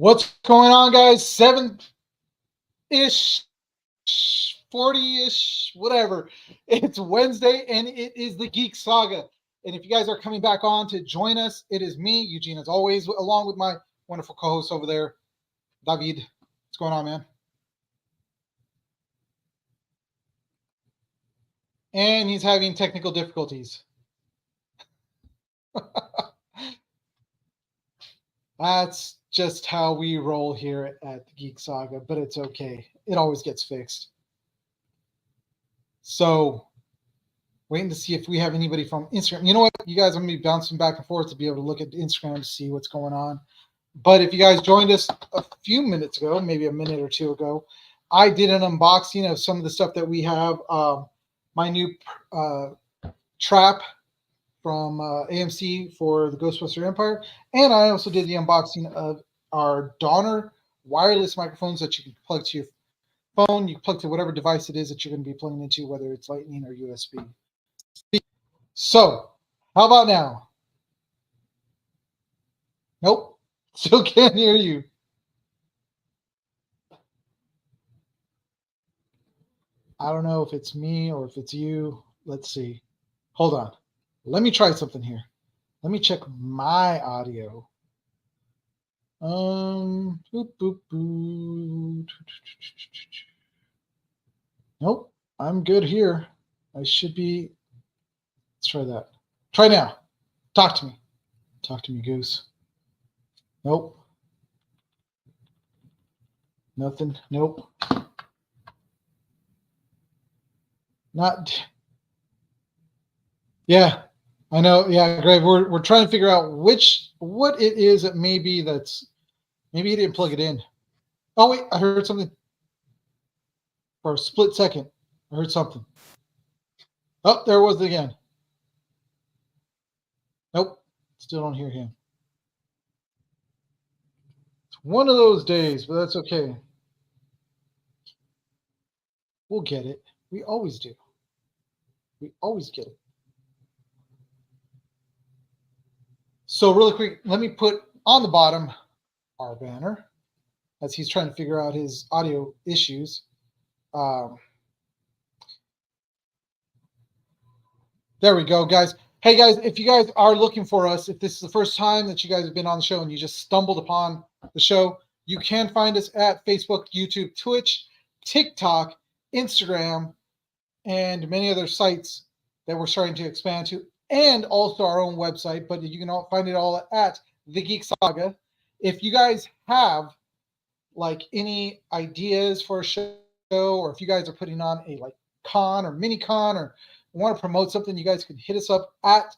What's going on, guys? 7-ish, 40-ish, whatever. It's Wednesday, and it is the Geek Saga. And if you guys are coming back on to join us, it is me, Eugene, as always, along with my wonderful co-host over there, David. What's going on, man? And he's having technical difficulties. That's just how we roll here at the Geek Saga, but it's okay. It always gets fixed. So, waiting to see if we have anybody from Instagram. You know what? You guys are going to be bouncing back and forth to be able to look at Instagram to see what's going on. But if you guys joined us a few minutes ago, maybe a minute or two ago, I did an unboxing of some of the stuff that we have. My new trap from AMC for the Ghostbuster Empire. And I also did the unboxing of our Donner wireless microphones that you can plug to your phone. You can plug to whatever device it is that you're going to be plugging into, whether it's Lightning or USB. So, how about now? Nope. Still can't hear you. I don't know if it's me or if it's you. Let's see. Hold on. Let me try something here. Let me check my audio. Boop, boop, boop. Nope. I'm good here. I should be. Let's try that. Try now. Talk to me. Talk to me, Goose. Nope. Nothing. Nope. Not. Yeah, I know. Yeah, Greg. We're trying to figure out what it is that maybe you didn't plug it in. Oh wait, I heard something. For a split second, I heard something. Oh, there it was again. Nope, still don't hear him. It's one of those days, but that's okay. We'll get it. We always do. We always get it. So really quick, let me put on the bottom our banner as he's trying to figure out his audio issues. There we go, guys. Hey, guys, if you guys are looking for us, if this is the first time that you guys have been on the show and you just stumbled upon the show, you can find us at Facebook, YouTube, Twitch, TikTok, Instagram, and many other sites that we're starting to expand to, and also our own website. But you can all find it all at The Geek Saga. If you guys have like any ideas for a show, or if you guys are putting on a like con or mini con or want to promote something, you guys can hit us up at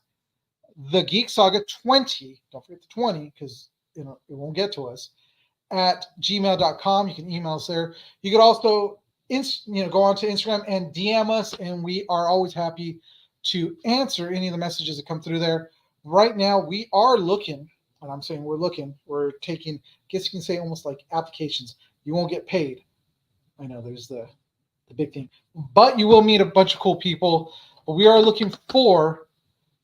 the Geek Saga 20. Don't forget the 20 because it won't get to us at gmail.com. You can email us there. You could also go onto Instagram and DM us, and we are always happy to answer any of the messages that come through there. Right now, we are looking, and I'm saying we're taking, I guess you can say almost like applications. You won't get paid. I know there's the big thing, but you will meet a bunch of cool people. But we are looking for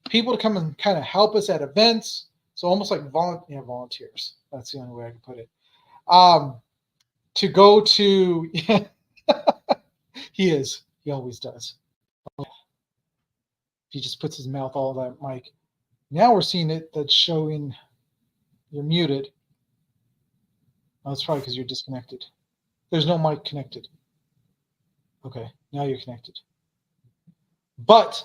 people to come and kind of help us at events. So almost like volunteers. That's the only way I can put it. To go to, he always does. He just puts his mouth all that mic. Now we're seeing it that's showing you're muted. Oh, that's probably because you're disconnected. There's no mic connected. Okay, now you're connected. But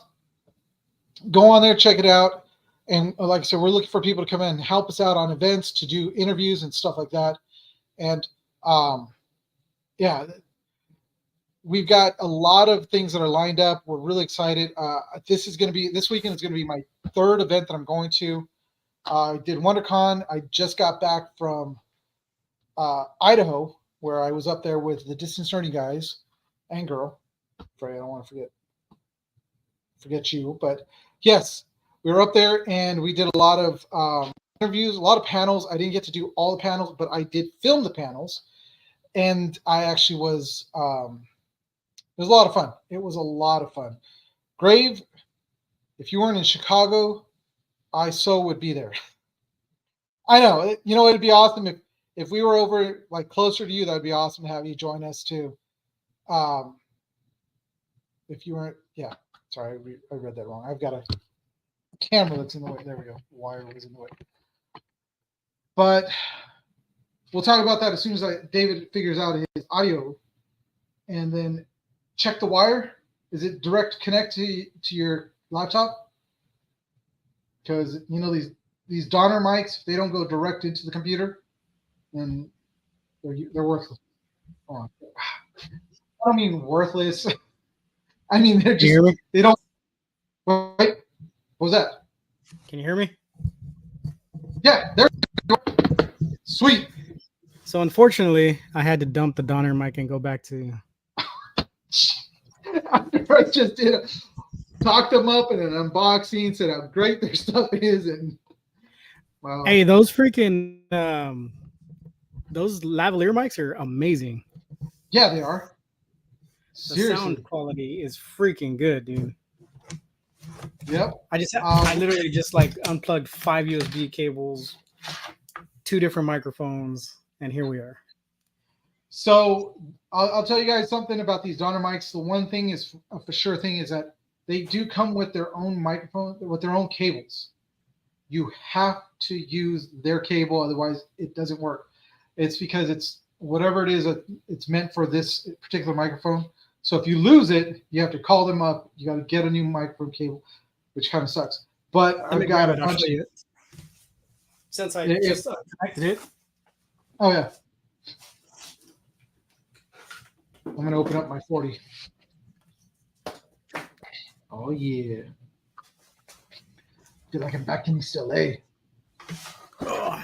go on there, check it out. And like I said, we're looking for people to come in and help us out on events, to do interviews and stuff like that. And yeah, we've got a lot of things that are lined up. We're really excited. This weekend is going to be my third event that I'm going to. I did WonderCon. I just got back from Idaho, where I was up there with the Distance Learning guys and girl. Sorry, I don't want to forget you. But yes, we were up there and we did a lot of interviews, a lot of panels. I didn't get to do all the panels, but I did film the panels. And I actually was, it was a lot of fun. It was a lot of fun. Grave, if you weren't in Chicago, I so would be there. I know, it'd be awesome if we were over like closer to you, that'd be awesome to have you join us too. If you weren't, yeah. Sorry, I read that wrong. I've got a camera that's in the way. There we go. Wire was in the way. But we'll talk about that as soon as David figures out his audio, and then check the wire. Is it direct connect to your laptop? Because you know these Donner mics, if they don't go direct into the computer, then they're worthless. Oh, I don't mean worthless. I mean they're just they don't. Wait, what was that? Can you hear me? Yeah, there. Sweet. So unfortunately, I had to dump the Donner mic and go back to. I just talked them up in an unboxing, said how great their stuff is, and wow. Hey, those freaking those lavalier mics are amazing. Yeah, they are. Seriously. The sound quality is freaking good, dude. Yep. I literally just like unplugged 5 USB cables, 2 different microphones, and here we are. So I'll tell you guys something about these Donner mics. The one thing is a for sure thing is that they do come with their own microphone, with their own cables. You have to use their cable, otherwise it doesn't work. It's because it's whatever it is, it's meant for this particular microphone. So if you lose it, you have to call them up. You got to get a new microphone cable, which kind of sucks. But I've got a bunch of it. Since I just connected it. Oh, yeah. I'm going to open up my 40. Oh, yeah. Feel like I'm back in East LA. Oh.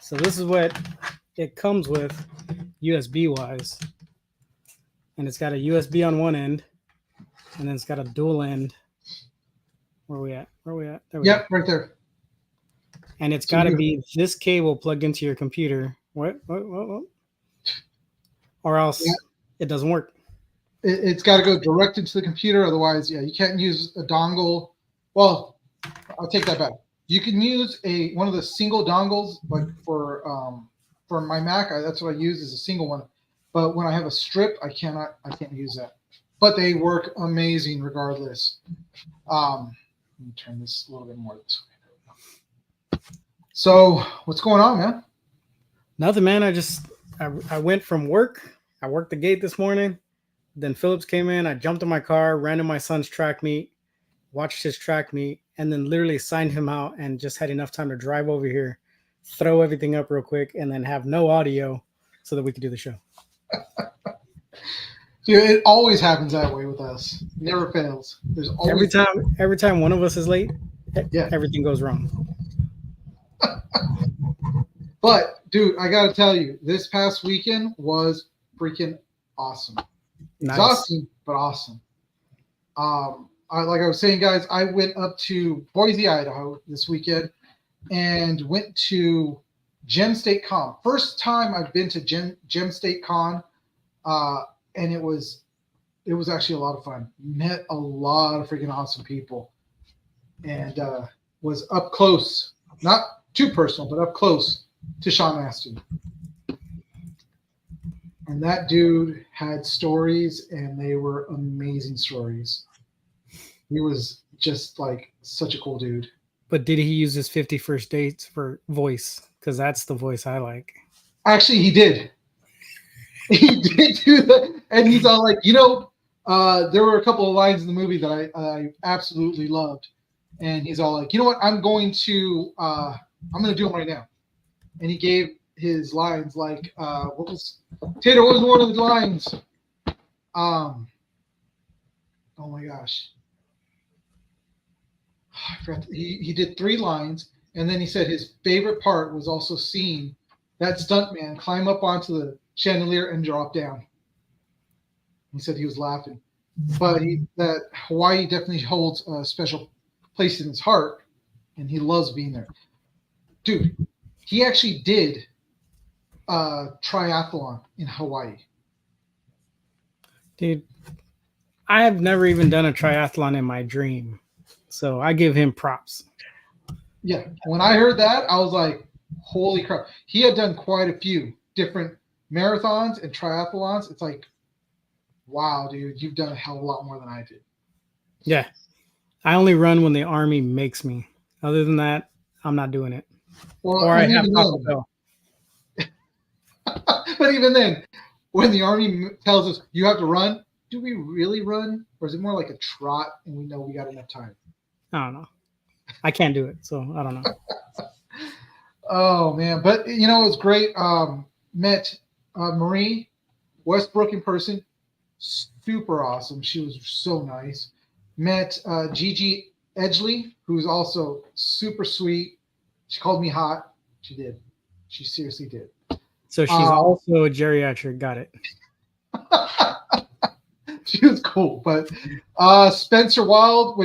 So this is what it comes with USB-wise. And it's got a USB on one end, and then it's got a dual end. Where are we at? There we go. Right there. And it's got to be this cable plugged into your computer. What? Or else it doesn't work. It's got to go direct into the computer. Otherwise, yeah, you can't use a dongle. Well, I'll take that back. You can use one of the single dongles, like for my Mac. That's what I use, is a single one. But when I have a strip, I can't use that. But they work amazing regardless. Let me turn this a little bit more this way. So what's going on, man? Nothing, man. I went from work. I worked the gate this morning. Then Phillips came in. I jumped in my car, ran to my son's track meet, watched his track meet, and then literally signed him out and just had enough time to drive over here, throw everything up real quick, and then have no audio so that we could do the show. Dude, it always happens that way with us. Never fails. There's always every time one of us is late, everything goes wrong. But dude, I gotta tell you, this past weekend was freaking awesome. Nice. Exhausting, but awesome. Like I was saying, guys, I went up to Boise, Idaho this weekend and went to Gem State Con. First time I've been to Gem State Con, and it was actually a lot of fun. Met a lot of freaking awesome people, and was up close, not too personal, but up close to Sean Astin. And that dude had stories, and they were amazing stories. He was just like such a cool dude. But did he use his 50 First Dates for voice? Because that's the voice I like. Actually, he did. He did do that. And he's all like, there were a couple of lines in the movie that I absolutely loved. And he's all like, you know what? I'm going to do them right now. And he gave his lines like, Tater, what was one of the lines? Oh my gosh. I forgot. He did 3 lines, and then he said his favorite part was also seeing that stuntman climb up onto the chandelier and drop down. He said he was laughing. But that Hawaii definitely holds a special place in his heart, and he loves being there. Dude, he actually did a triathlon in Hawaii. Dude, I have never even done a triathlon in my dream. So I give him props. Yeah. When I heard that, I was like, holy crap. He had done quite a few different marathons and triathlons. It's like, wow, dude, you've done a hell of a lot more than I did. Yeah. I only run when the army makes me. Other than that, I'm not doing it. Well, Or I and have even Taco then, Bell. but even then, when the army tells us you have to run, do we really run? Or is it more like a trot and we know we got enough time? I don't know. I can't do it, so I don't know. Oh, man. But, it was great. Met Marie Westbrook in person. Super awesome. She was so nice. Met Gigi Edgley, who's also super sweet. She called me hot. She did. She seriously did. So she's also a geriatric. Got it. She was cool. But Spencer Wilde,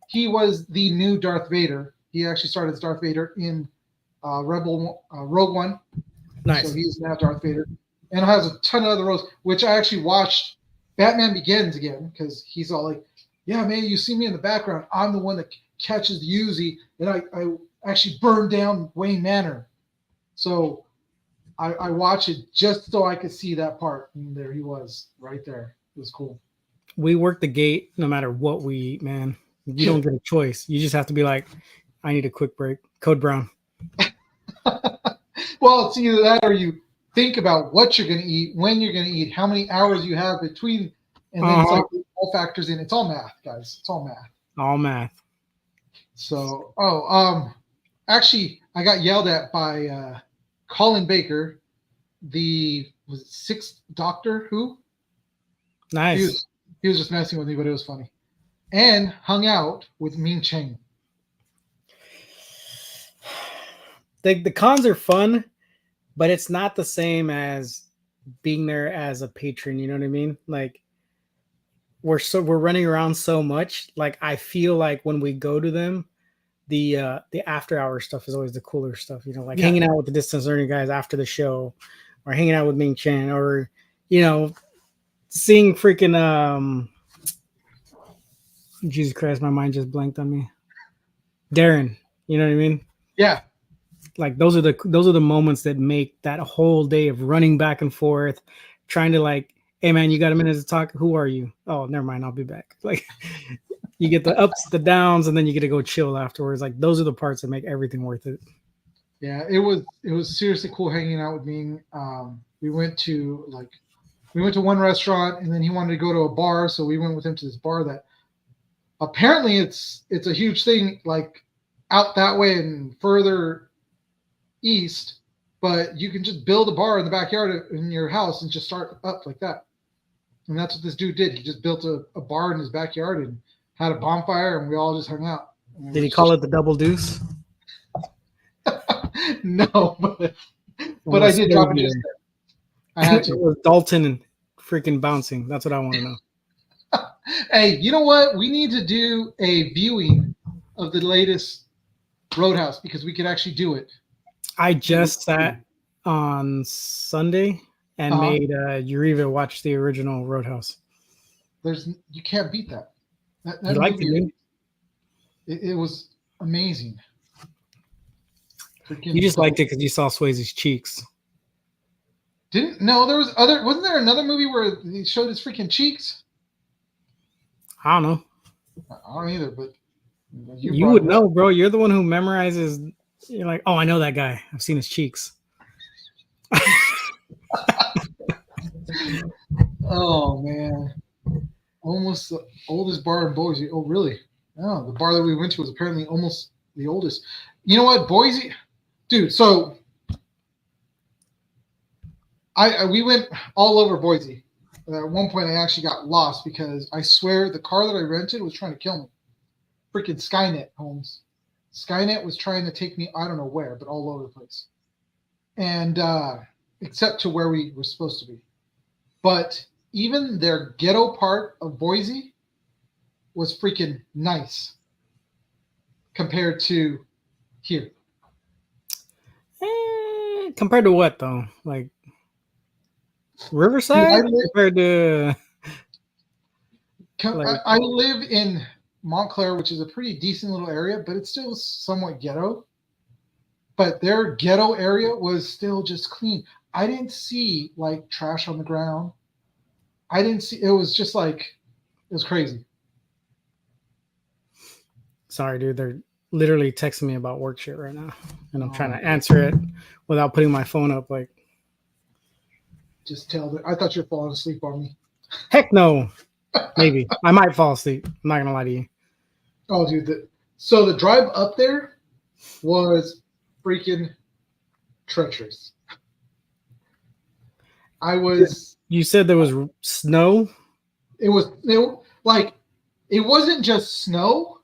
he was the new Darth Vader. He actually started as Darth Vader in Rogue One. Nice. So he's now Darth Vader. And has a ton of other roles, which I actually watched Batman Begins again, because he's all like, yeah, man, you see me in the background. I'm the one that catches the Uzi, and I actually burned down Wayne Manor. So I watched it just so I could see that part. And there he was, right there. It was cool. We work the gate no matter what we eat, man. You don't get a choice. You just have to be like, I need a quick break. Code Brown. Well, it's either that or you think about what you're going to eat, when you're going to eat, how many hours you have between, and then it's like it all factors in. It's all math, guys. It's all math. All math. So, actually, I got yelled at by Colin Baker, was it Sixth Doctor Who? Nice. He was just messing with me, but it was funny. And hung out with Ming Cheng. The cons are fun, but it's not the same as being there as a patron. You know what I mean? Like we're running around so much. Like I feel like when we go to them, the after hour stuff is always the cooler stuff. You know, like hanging out with the distance learning guys after the show, or hanging out with Ming Chen, or seeing freaking Jesus Christ, my mind just blanked on me. Darren, you know what I mean? Yeah. Like those are the moments that make that whole day of running back and forth, trying to like, hey man, you got a minute to talk? Who are you? Oh, never mind, I'll be back. Like you get the ups, the downs, and then you get to go chill afterwards. Like those are the parts that make everything worth it. Yeah, it was seriously cool hanging out with Ming. We went to one restaurant, and then he wanted to go to a bar, so we went with him to this bar that apparently it's a huge thing, like out that way and further east, but you can just build a bar in the backyard in your house and just start up like that. And that's what this dude did. He just built a bar in his backyard and had a bonfire, and we all just hung out. Did he call it the Double Deuce? No, but I did drop it. I had to. It was Dalton and freaking bouncing. That's what I want to know. Hey, you know what? We need to do a viewing of the latest Roadhouse because we could actually do it. I just sat on Sunday and made Uriva watch the original Roadhouse. You can't beat that. That you liked it, it was amazing. You just liked it because you saw Swayze's cheeks. Wasn't there another movie where he showed his freaking cheeks? I don't know. I don't either, but you would know, bro. You're the one who memorizes. You're like, oh, I know that guy. I've seen his cheeks. Oh man, almost the oldest bar in Boise. Oh really? Oh, the bar that we went to was apparently almost the oldest. You know what, Boise, dude. So we went all over Boise. At one point, I actually got lost because I swear the car that I rented was trying to kill me. Freaking Skynet, Holmes. Skynet was trying to take me, I don't know where, but all over the place. And except to where we were supposed to be. But even their ghetto part of Boise was freaking nice compared to here. Compared to what, though? Like Riverside? Compared to... I live in Montclair, which is a pretty decent little area, but it's still somewhat ghetto. but their ghetto area was still just clean. I didn't see like trash on the ground. I didn't see. It was just like it was crazy. Sorry, dude. They're literally texting me about work shit right now, and I'm trying to answer it without putting my phone up. Like, just tell them. I thought you were falling asleep on me. heck no. Maybe I might fall asleep. I'm not gonna lie to you. Oh, dude. So the drive up there was freaking treacherous. You said there was snow. It like it wasn't just snow.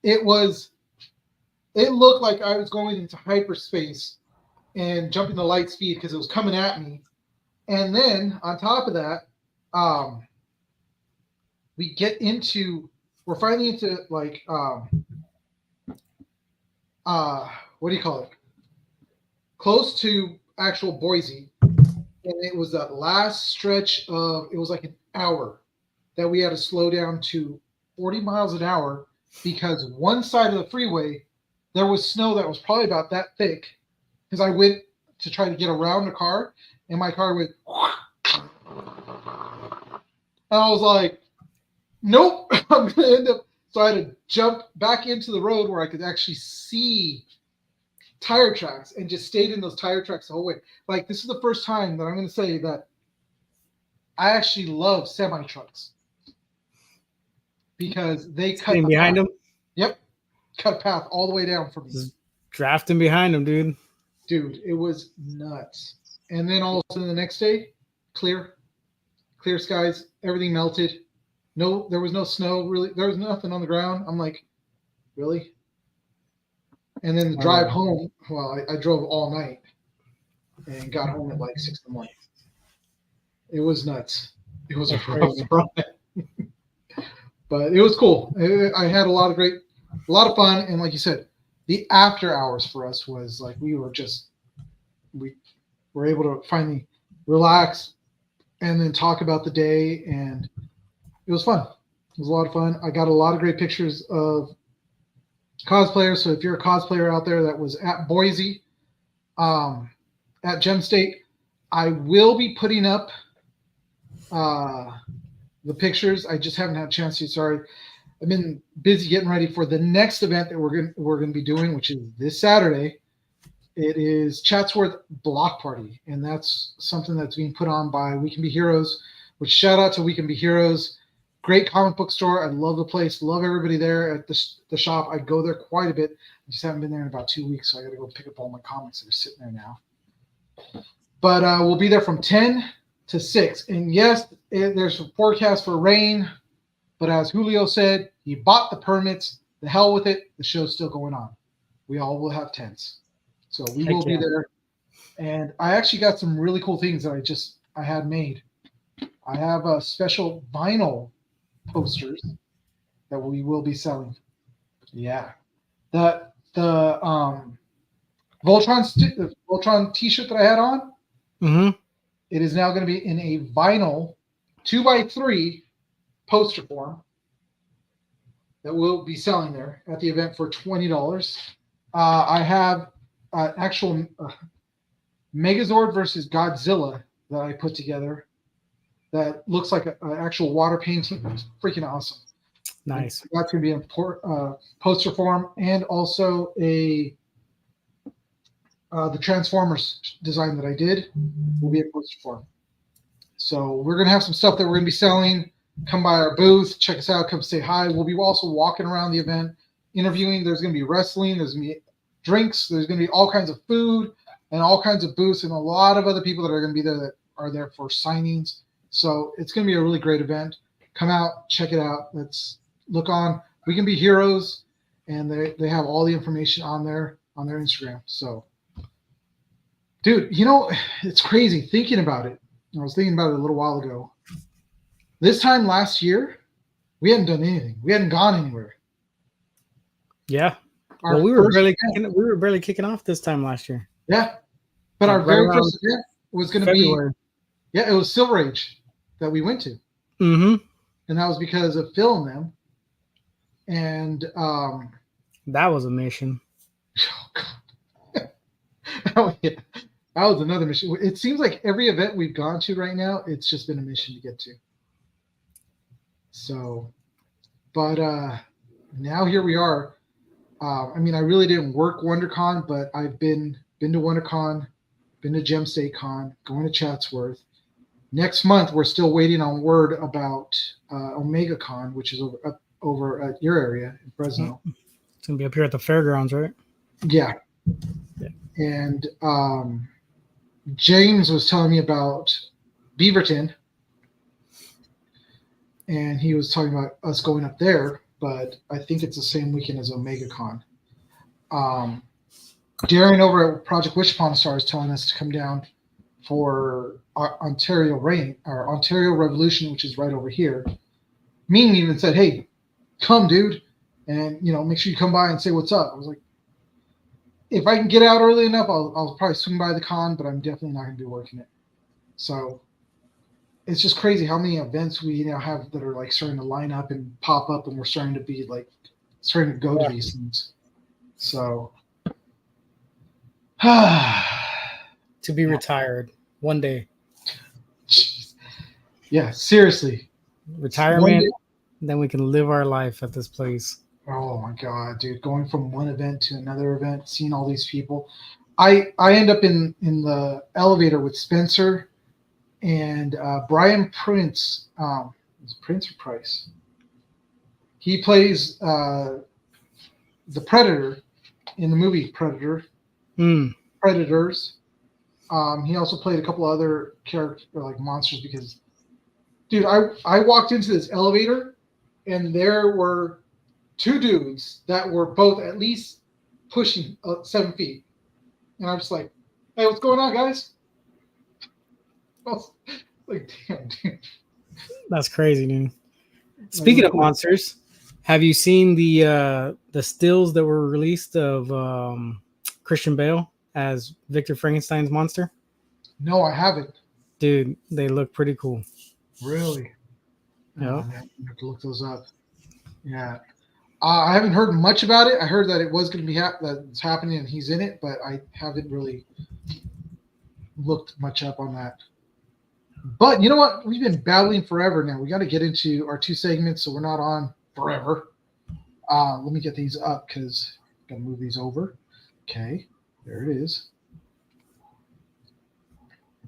It looked like I was going into hyperspace and jumping the light speed because it was coming at me. And then on top of that, we're finally into like what do you call it? Close to actual Boise. And it was that last stretch it was like an hour that we had to slow down to 40 miles an hour because one side of the freeway, there was snow that was probably about that thick because I went to try to get around the car and my car went. And I was like, nope, I'm going to end up. So I had to jump back into the road where I could actually see tire tracks and just stayed in those tire tracks the whole way. Like, this is the first time that I'm going to say that I actually love semi trucks because they cut behind them. Yep, cut a path all the way down for me. Just drafting behind them, dude. Dude, it was nuts. And then all of a sudden the next day, clear skies, everything melted. No, there was no snow really. There was nothing on the ground. I'm like, really? And then the drive home, well, I drove all night and got home at like 6 in the morning. It was nuts. It was a rough run. But it was cool. I had a lot of fun. And like you said, the after hours for us was like we were able to finally relax and then talk about the day. And it was fun. It was a lot of fun. I got a lot of great pictures of cosplayers. So if you're a cosplayer out there that was at Boise, at Gem State, I will be putting up the pictures. I just haven't had a chance to. Sorry, I've been busy getting ready for the next event that we're gonna be doing, which is this Saturday. It is Chatsworth Block Party, and that's something that's being put on by We Can Be Heroes. Which shout out to We Can Be Heroes. Great comic book store. I love the place. Love everybody there at the shop. I go there quite a bit. I just haven't been there in about 2 weeks, so I got to go pick up all my comics that are sitting there now. But we'll be there from 10 to 6. And yes, there's a forecast for rain. But as Julio said, he bought the permits. The hell with it. The show's still going on. We all will have tents. So we will be there. And I actually got some really cool things that I had made. I have a special vinyl posters that we will be selling. Yeah. The Voltron t-shirt that I had on, it is now going to be in a vinyl 2x3 poster form that we'll be selling there at the event for $20. I have an actual Megazord versus Godzilla that I put together that looks like an actual water painting. It's freaking awesome. Nice. And that's going to be in poster form, and also the Transformers design that I did will be in poster form. So we're going to have some stuff that we're going to be selling. Come by our booth, check us out, come say hi. We'll be also walking around the event, interviewing. There's going to be wrestling. There's going to be drinks. There's going to be all kinds of food and all kinds of booths, and a lot of other people that are going to be there that are there for signings. So it's going to be a really great event. Come out, check it out. Let's look on We Can Be Heroes, and they have all the information on their Instagram. So, dude, it's crazy thinking about it. I was thinking about it a little while ago. This time last year, we hadn't done anything. We hadn't gone anywhere. Yeah. Well, we were barely kicking off this time last year. Yeah. But our very first event was going to be it was Silver Age that we went to. Mm-hmm. And that was because of Phil and them. And that was a mission. Oh God. Oh yeah, that was another mission. It seems like every event we've gone to right now, it's just been a mission to get to. So, but now here we are. I mean, I really didn't work WonderCon, but I've been to WonderCon, been to Gem State Con, going to Chatsworth. Next month, we're still waiting on word about OmegaCon, which is over at your area in Fresno. It's gonna be up here at the fairgrounds, right? Yeah. Yeah. And James was telling me about Beaverton, and he was talking about us going up there, but I think it's the same weekend as OmegaCon. Darren over at Project Wish Upon a Star is telling us to come down for Ontario Rain or Ontario Revolution, which is right over here. Ming even said, "Hey, come, dude, and make sure you come by and say what's up." I was like, if I can get out early enough, I'll probably swing by the con, but I'm definitely not going to be working it. So it's just crazy how many events we now have that are like starting to line up and pop up, and we're starting to be like starting to go to these things. So To be retired one day. Jeez. Yeah, seriously. Retirement, then we can live our life at this place. Oh my god, dude! Going from one event to another event, seeing all these people. I end up in the elevator with Spencer and Brian Prince. Is it Prince or Price? He plays the Predator in the movie Predator. Predators. He also played a couple other characters like monsters because, dude, I walked into this elevator and there were two dudes that were both at least pushing 7 feet. And I was like, hey, what's going on, guys? I was like, damn, dude. That's crazy, dude. Speaking of monsters, have you seen the stills that were released of Christian Bale as Victor Frankenstein's monster? No, I haven't. Dude, they look pretty cool. Really? Yeah. Oh, man, I have to look those up. Yeah. I haven't heard much about it. I heard that it was going to be that it's happening and he's in it, but I haven't really looked much up on that. But you know what? We've been battling forever now. We got to get into our 2 segments so we're not on forever. Let me get these up because I'm going to move these over. Okay, there it is.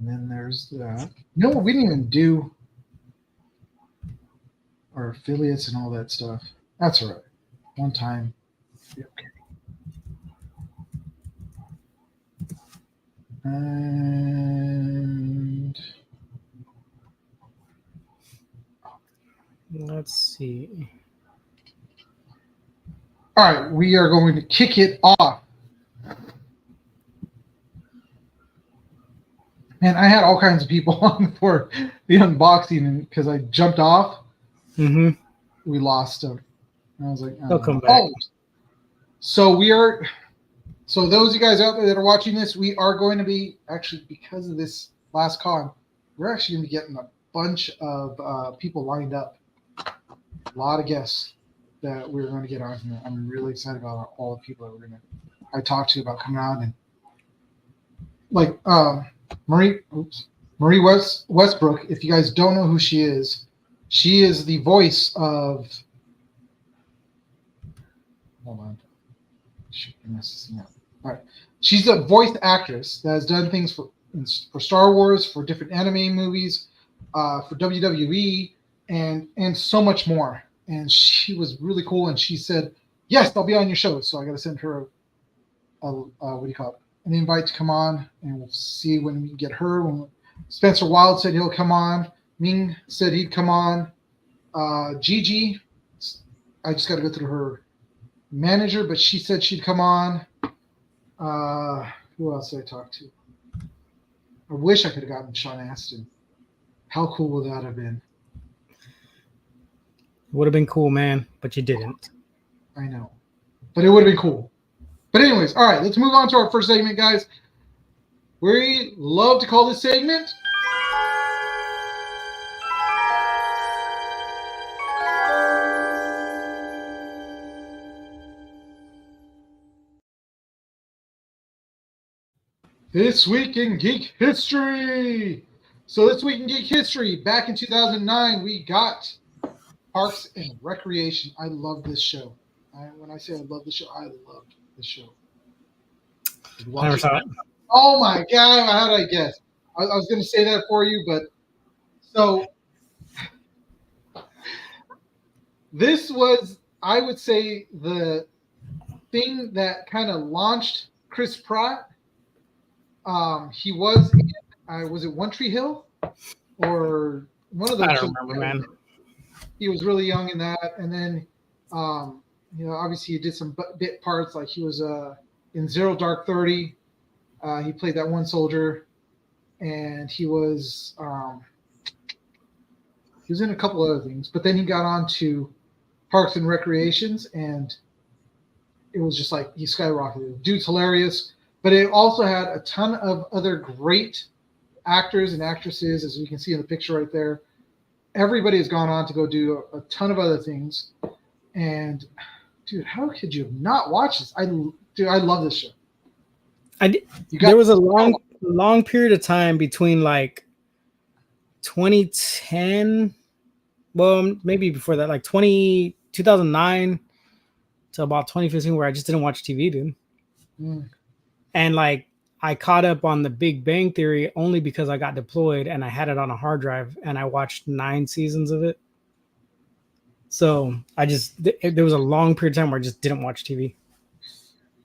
And then there's that. You know what? We didn't even do our affiliates and all that stuff. That's all right. One time. Yeah, okay. And let's see. All right, we are going to kick it off. Man, I had all kinds of people on for the unboxing, and because I jumped off, we lost them. And I was like, they'll come back. So those of you guys out there that are watching this, we are going to be actually, because of this last con, we're actually going to be getting a bunch of people lined up. A lot of guests that we're going to get on here. I'm really excited about all the people that I talked to about coming on, and like Marie Westbrook. If you guys don't know who she is the voice of. Hold on. Shoot, I messed this thing up. All right, she's a voice actress that has done things for Star Wars, for different anime movies, for WWE, and so much more. And she was really cool. And she said, "Yes, I'll be on your show." So I got to send her what do you call it? An invite to come on, and we'll see when we can get her. When Spencer Wild said he'll come on. Ming said he'd come on. Gigi, I just got to go through her manager, but she said she'd come on. Who else did I talk to? I wish I could have gotten Sean Astin. How cool would that have been? Would have been cool, man, but you didn't. I know, but it would have been cool. But anyways, all right, let's move on to our first segment, guys. We love to call this segment This week in geek history. So this week in geek history, back in 2009, we got Parks and Recreation. I love this show. When I say I love the show, I loved this show. Did you watch Never it? saw it. Oh my God! How did I guess? I was going to say that for you, but so this was, I would say, the thing that kind of launched Chris Pratt. He was in, was it One Tree Hill or one of those? I don't remember, man. He was really young in that, and then obviously he did some bit parts, like he was in Zero Dark 30. He played that one soldier, and he was in a couple other things, but then he got on to Parks and Recreations, and it was just like he skyrocketed. Dude's hilarious, but it also had a ton of other great actors and actresses, as you can see in the picture right there. Everybody has gone on to go do a ton of other things, and dude, how could you not watch this? I love this show. There was a long period of time between like 2010, well, maybe before that, like 2009 to about 2015, where I just didn't watch TV, dude. And like I caught up on The Big Bang Theory only because I got deployed and I had it on a hard drive, and I watched 9 seasons of it. So there was a long period of time where I just didn't watch TV.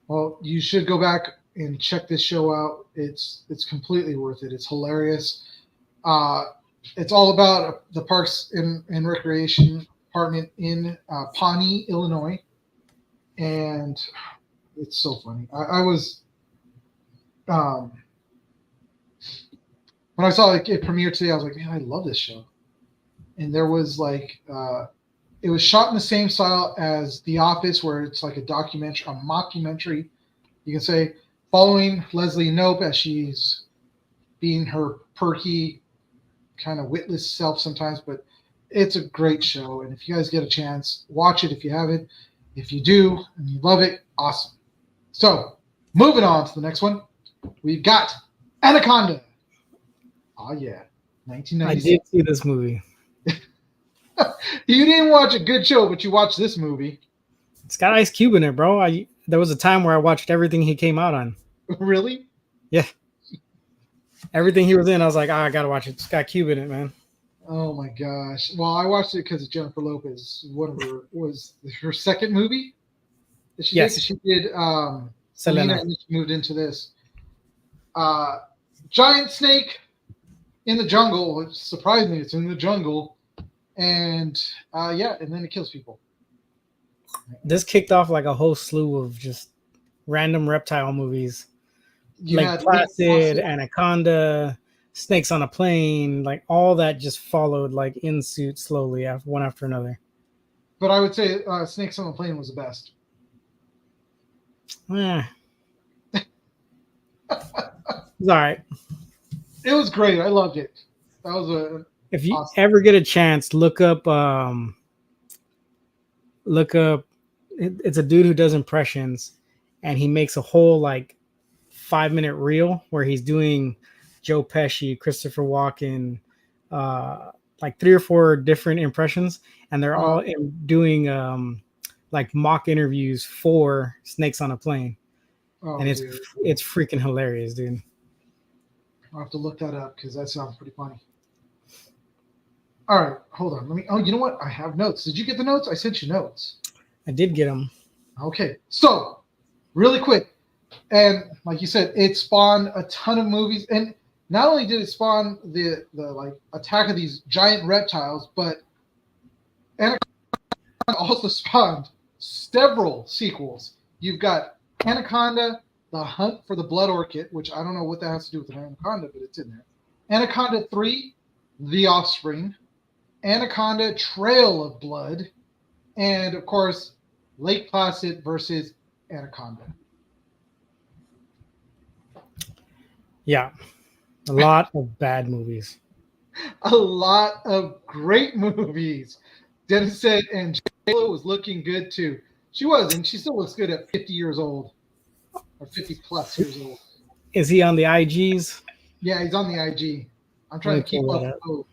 Well, you should go back and check this show out. It's completely worth it. It's hilarious. It's all about the Parks and Recreation Department in Pawnee, Illinois, and it's so funny. I was when I saw it premiere today, I was like, man, I love this show. And there was like it was shot in the same style as The Office, where it's like a mockumentary, you can say, following Leslie Knope as she's being her perky, kind of witless self sometimes. But it's a great show, and if you guys get a chance, watch it if you haven't. If you do and you love it, awesome. So moving on to the next one, we've got Anaconda. Oh yeah, 1996. I did see this movie. You didn't watch a good show, but you watched this movie. It's got Ice Cube in it, bro. There was a time where I watched everything he came out on. Really? Yeah. Everything he was in, I was like, I gotta watch it. It's got Cube in it, man. Oh my gosh. Well, I watched it because of Jennifer Lopez. Was her second movie that she did? She did Selena, and she moved into this. Giant snake in the jungle. Surprisingly, it's in the jungle. And and then it kills people. This kicked off like a whole slew of just random reptile movies. Lake Placid, Anaconda, Snakes on a Plane, like all that just followed like in suit slowly one after another. But I would say Snakes on a Plane was the best. It's all right. It was great. I loved it. That was if you ever get a chance, look up it's a dude who does impressions, and he makes a whole like 5-minute reel where he's doing Joe Pesci, Christopher Walken, like 3 or 4 different impressions, and they're all doing like mock interviews for Snakes on a Plane. And it's freaking hilarious, dude. I'll have to look that up because that sounds pretty funny. All right, hold on. You know what? I have notes. Did you get the notes? I sent you notes. I did get them. Okay, so really quick, and like you said, it spawned a ton of movies, and not only did it spawn the like attack of these giant reptiles, but Anaconda also spawned several sequels. You've got Anaconda, The Hunt for the Blood Orchid, which I don't know what that has to do with an anaconda, but it's in there. Anaconda 3, The Offspring, Anaconda, Trail of Blood, and of course, Lake Placid versus Anaconda. Yeah, a lot of bad movies. A lot of great movies. Dennis said, and J-Lo was looking good too. She was, and she still looks good at 50 years old, or 50 plus years old. Is he on the IGs? Yeah, he's on the IG. I'm trying to keep pull up. that up. Oh,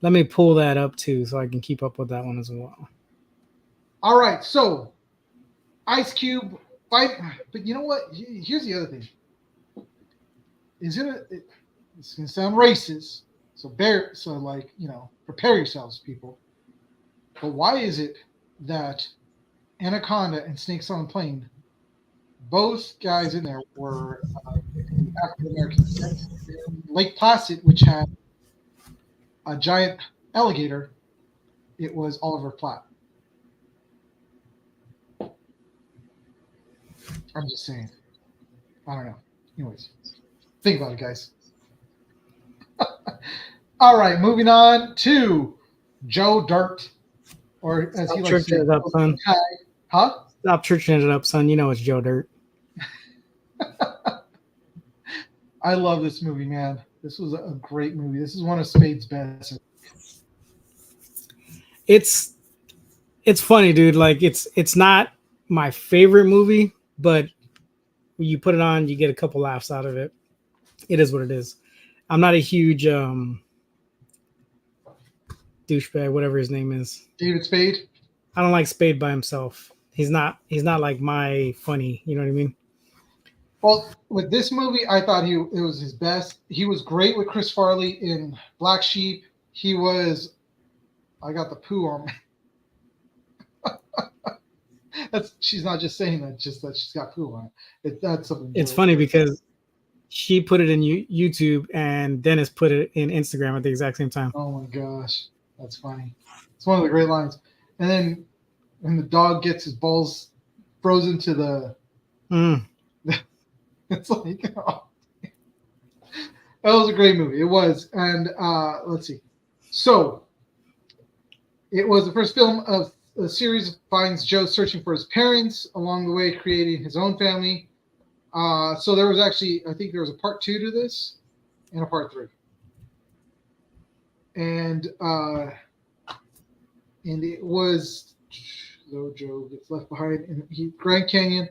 Let me pull that up too, so I can keep up with that one as well. all right, so Ice Cube fight, but you know what? Here's the other thing. It's gonna sound racist, so prepare yourselves, people. But why is it that Anaconda and Snakes on a Plane, both guys in there were African American descent? Lake Placid, which had a giant alligator, it was Oliver Platt. I'm just saying. I don't know. Anyways, think about it, guys. All right, moving on to Joe Dirt, or as he likes to say, Churching it up, son. huh? Stop churching it up, son. You know it's Joe Dirt. I love this movie, man. This was a great movie. This is one of Spade's best. It's funny, dude. Like it's not my favorite movie, but when you put it on, you get a couple laughs out of it. It is what it is. I'm not a huge douchebag, whatever his name is. David Spade. I don't like Spade by himself. He's not like my funny. You know what I mean? Well, with this movie, I thought it was his best. He was great with Chris Farley in Black Sheep. He was. I got the poo on me. She's not just saying that, just that she's got poo on it. That's something. It's funny because she put it in YouTube and Dennis put it in Instagram at the exact same time. Oh my gosh, that's funny. It's one of the great lines. And then when the dog gets his balls frozen to the, it's like, oh. That was a great movie. It was, and let's see. So it was the first film of a series finds Joe searching for his parents, along the way creating his own family. So there was actually, I think there was a part 2 to this and a part 3. And it was, though Joe gets left behind in Grand Canyon.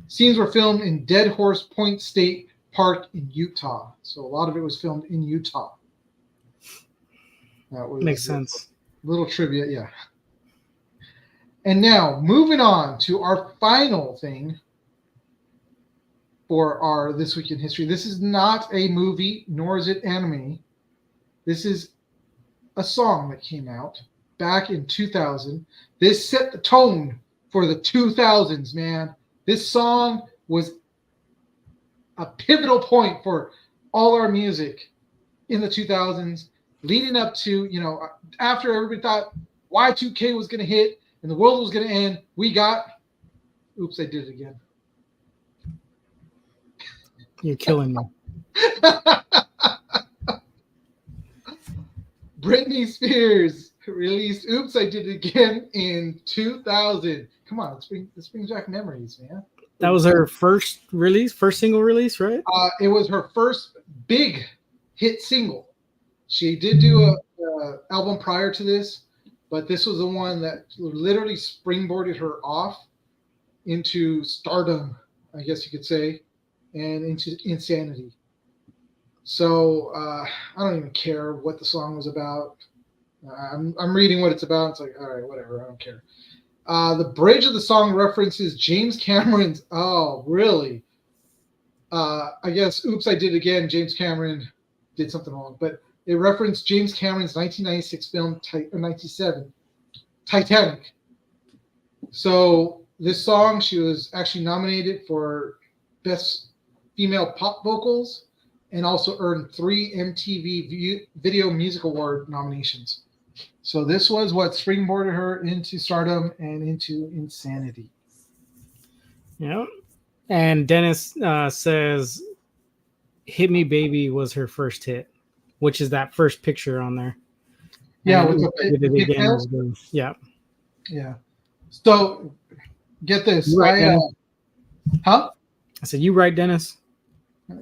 Scenes were filmed in Dead Horse Point State Park in Utah. So a lot of it was filmed in Utah. That was Makes sense. Little trivia, yeah. And now, moving on to our final thing for our This Week in History. This is not a movie, nor is it anime. This is a song that came out back in 2000. This set the tone for the 2000s, man. This song was a pivotal point for all our music in the 2000s, leading up to, after everybody thought Y2K was going to hit and the world was going to end, we got, oops, I did it again. You're killing me. Britney Spears released Oops, I Did It Again in 2000. Come on, let's bring back memories, man. That was her first single release, right? It was her first big hit single. She did do a album prior to this, but this was the one that literally springboarded her off into stardom, I guess you could say, and into insanity. So I don't even care what the song was about. I'm reading what it's about. It's like, all right, whatever. I don't care. The bridge of the song references James Cameron's. Oh, really? I guess, Oops, I Did It Again. James Cameron did something wrong, but it referenced James Cameron's 1996 film, 97, Titanic. So this song, she was actually nominated for Best Female Pop Vocals and also earned 3 MTV Video Music Award nominations. So this was what springboarded her into stardom and into insanity. Yeah. And Dennis says Hit Me Baby was her first hit, which is that first picture on there. Yeah, with the yeah. Yeah. So get this. Right, huh? I said, you right, Dennis?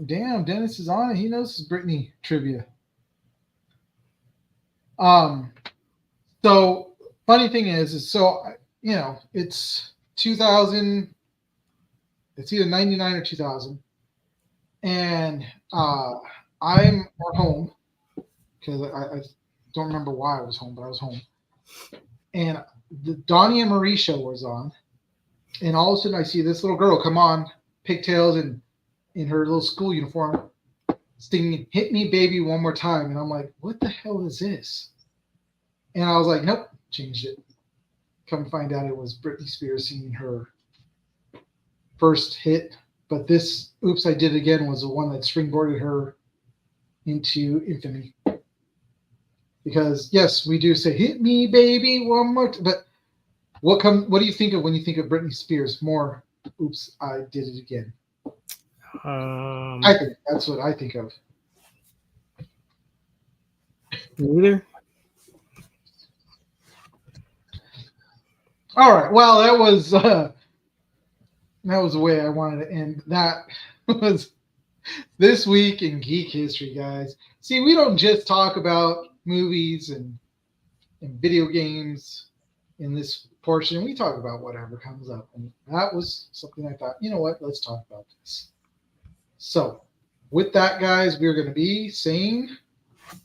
Damn, Dennis is on it. He knows his Britney trivia. So funny thing is so, it's 2000. It's either 99 or 2000. and I'm at home because I don't remember why I was home, but I was home, and the Donnie and Marie show was on, and all of a sudden I see this little girl come on, pigtails and in her little school uniform, singing "Hit Me, Baby, One More Time," and I'm like, what the hell is this? And I was like, nope, changed it. Come to find out, it was Britney Spears singing her first hit. But this "Oops, I Did It Again" was the one that springboarded her into infamy. Because yes, we do say "Hit me, baby, one more," but what do you think of when you think of Britney Spears? More "Oops, I Did It Again." I think that's what I think of. Neither. All right. Well, that was the way I wanted to end. That was this week in geek history, guys. See, we don't just talk about movies and video games in this portion. We talk about whatever comes up, and that was something I thought, you know what? Let's talk about this. So, with that, guys, we're going to be saying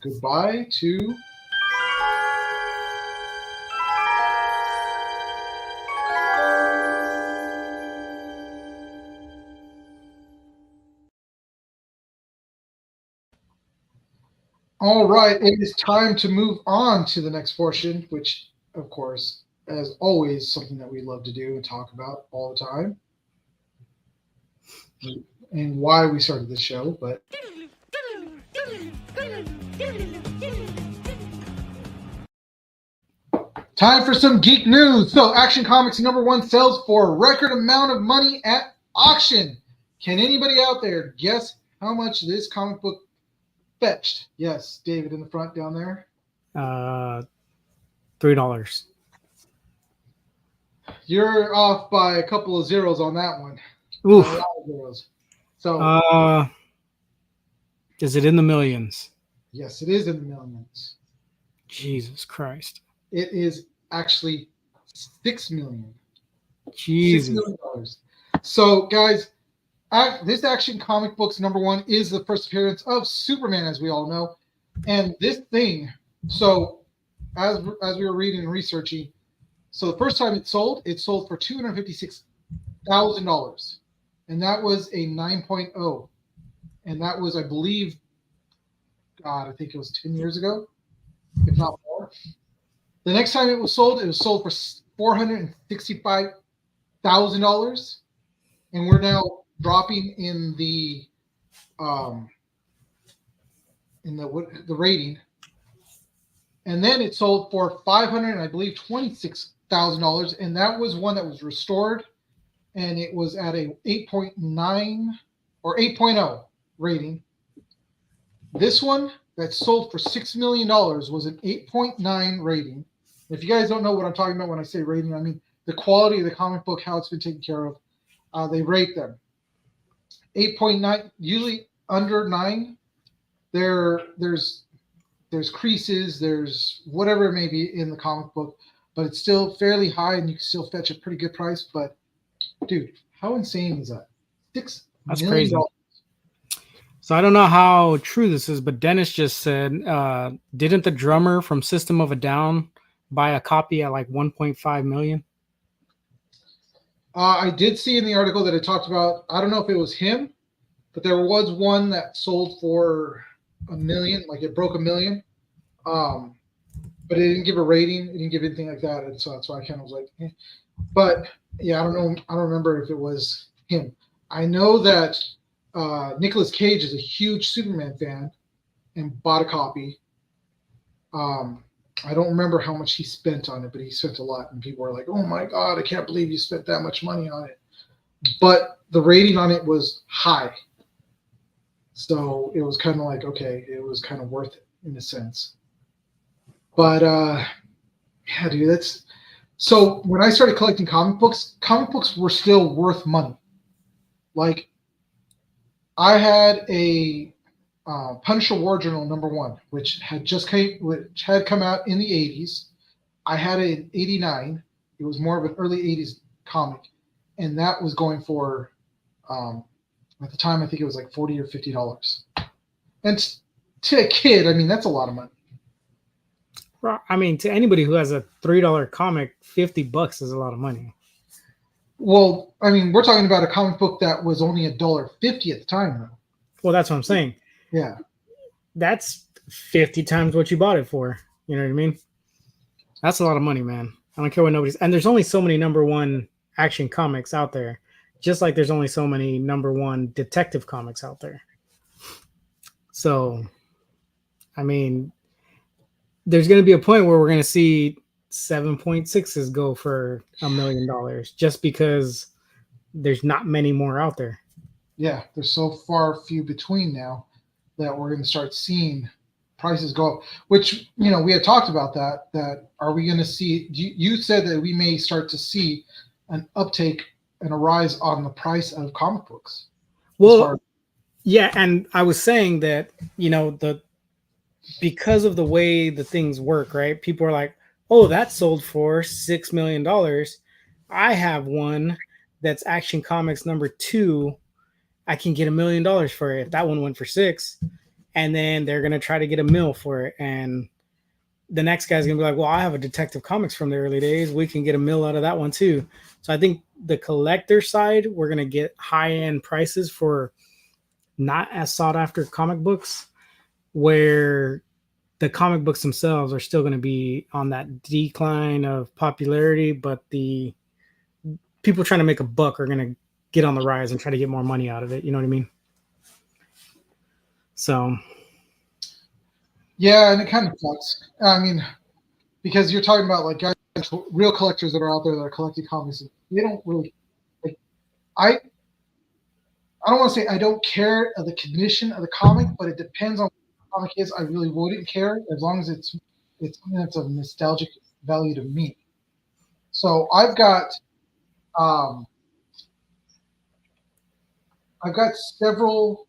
goodbye to. All right, it is time to move on to the next portion, which, of course, as always, something that we love to do and talk about all the time, and why we started this show. But time for some geek news. So, Action Comics #1 sells for a record amount of money at auction. Can anybody out there guess how much this comic book fetched? Yes, David in the front down there. $3. You're off by a couple of zeros on that one. Oof. A lot of zeros. So, is it in the millions? yes, it is in the millions. Jesus Christ. It is actually $6 million. Jesus. $6 million. So, guys, this Action Comic Books #1 is the first appearance of Superman, as we all know. And this thing, so as we were reading and researching, so the first time it sold for $256,000. And that was a 9.0. And that was, I believe, I think it was 10 years ago, if not more. The next time it was sold for $465,000. And we're now dropping in the rating, and then it sold for $526,000, and that was one that was restored, and it was at a 8.9 or 8.0 rating. This one that sold for $6 million was an 8.9 rating. If you guys don't know what I'm talking about when I say rating, I mean the quality of the comic book, how it's been taken care of. They rate them 8.9, usually under 9. There's creases, there's whatever it may be in the comic book, but it's still fairly high, and you can still fetch a pretty good price. But dude, how insane is that? $6 That's million. crazy. So I don't know how true this is, but Dennis just said, didn't the drummer from System of a Down buy a copy at like 1.5 million? I did see in the article that it talked about, I don't know if it was him, but there was one that sold for $1 million, like it broke $1 million. But it didn't give a rating, it didn't give anything like that, and so that's why I kind of was like, eh. But yeah, I don't know, I don't remember if it was him. I know that Nicolas Cage is a huge Superman fan and bought a copy. I don't remember how much he spent on it, but he spent a lot, and people were like, "Oh my God, I can't believe you spent that much money on it." But the rating on it was high, so it was kind of like, okay, it was kind of worth it in a sense. But yeah, dude, that's so. When I started collecting comic books were still worth money. Like, I had a Punisher War Journal #1, which had come out in the 80s. I had it in 89. It was more of an early 80s comic, and that was going for At the time, I think it was like $40 or $50. And to a kid, I mean, that's a lot of money. I mean, to anybody who has a $3 comic, $50 is a lot of money. Well, I mean, we're talking about a comic book that was only $1.50 at the time, though. Well, that's what I'm saying. Yeah. That's 50 times what you bought it for. You know what I mean? That's a lot of money, man. I don't care what nobody's. And there's only so many number one action comics out there, just like there's only so many number one detective comics out there. So, I mean, there's going to be a point where we're going to see 7.6s go for $1 million just because there's not many more out there. Yeah, there's so far few between now that we're going to start seeing prices go up, which, you know, we had talked about that are we going to see, you said that we may start to see an uptake and a rise on the price of comic books. Well, yeah, and I was saying that, you know, because of the way the things work, right? People are like, oh, that sold for $6 million. I have one that's Action Comics number 2. I can get $1 million for it if that one went for 6. And then they're going to try to get $1 million for it. And the next guy's going to be like, well, I have a Detective Comics from the early days. We can get $1 million out of that one too. So I think the collector side, we're going to get high-end prices for not as sought-after comic books, where the comic books themselves are still going to be on that decline of popularity, but the people trying to make a buck are going to get on the rise and try to get more money out of it. You know what I mean? So, yeah, and it kind of sucks. I mean, because you're talking about like guys, real collectors that are out there that are collecting comics. They don't really like. I don't want to say I don't care of the condition of the comic, but it depends on what the comic is. I really wouldn't care as long as it's something that's of nostalgic value to me. So I've got several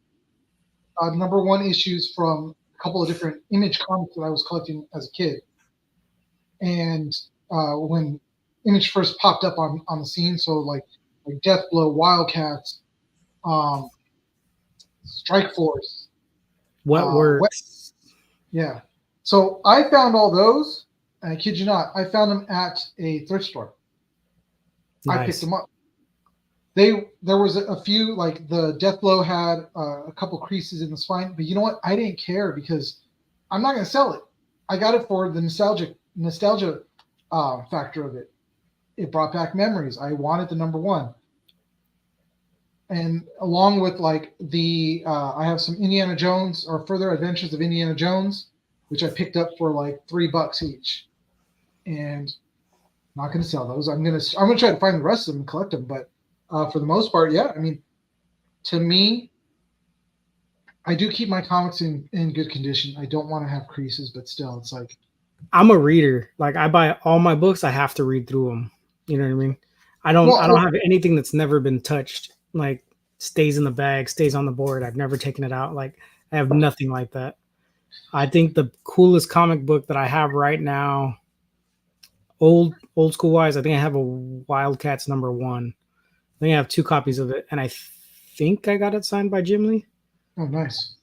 number one issues from a couple of different Image comics that I was collecting as a kid. And when Image first popped up on the scene, so like Deathblow, Wildcats, Strike Force. what works? Yeah. So I found all those, and I kid you not, I found them at a thrift store. Nice. I picked them up. There was a few, like the Deathblow had a couple creases in the spine, but you know what? I didn't care because I'm not going to sell it. I got it for the nostalgia factor of it. It brought back memories. I wanted the number one. And along with like I have some Indiana Jones or Further Adventures of Indiana Jones, which I picked up for like $3 each. And I'm not going to sell those. I'm going to try to find the rest of them and collect them, but for the most part, yeah. I mean, to me, I do keep my comics in good condition. I don't want to have creases, but still, it's like I'm a reader. Like I buy all my books, I have to read through them. You know what I mean? I don't have anything that's never been touched. Like stays in the bag, stays on the board. I've never taken it out. Like I have nothing like that. I think the coolest comic book that I have right now, old school wise, I think I have a Wildcats number 1. I think I have 2 copies of it, and I think I got it signed by Jim Lee. Oh, nice.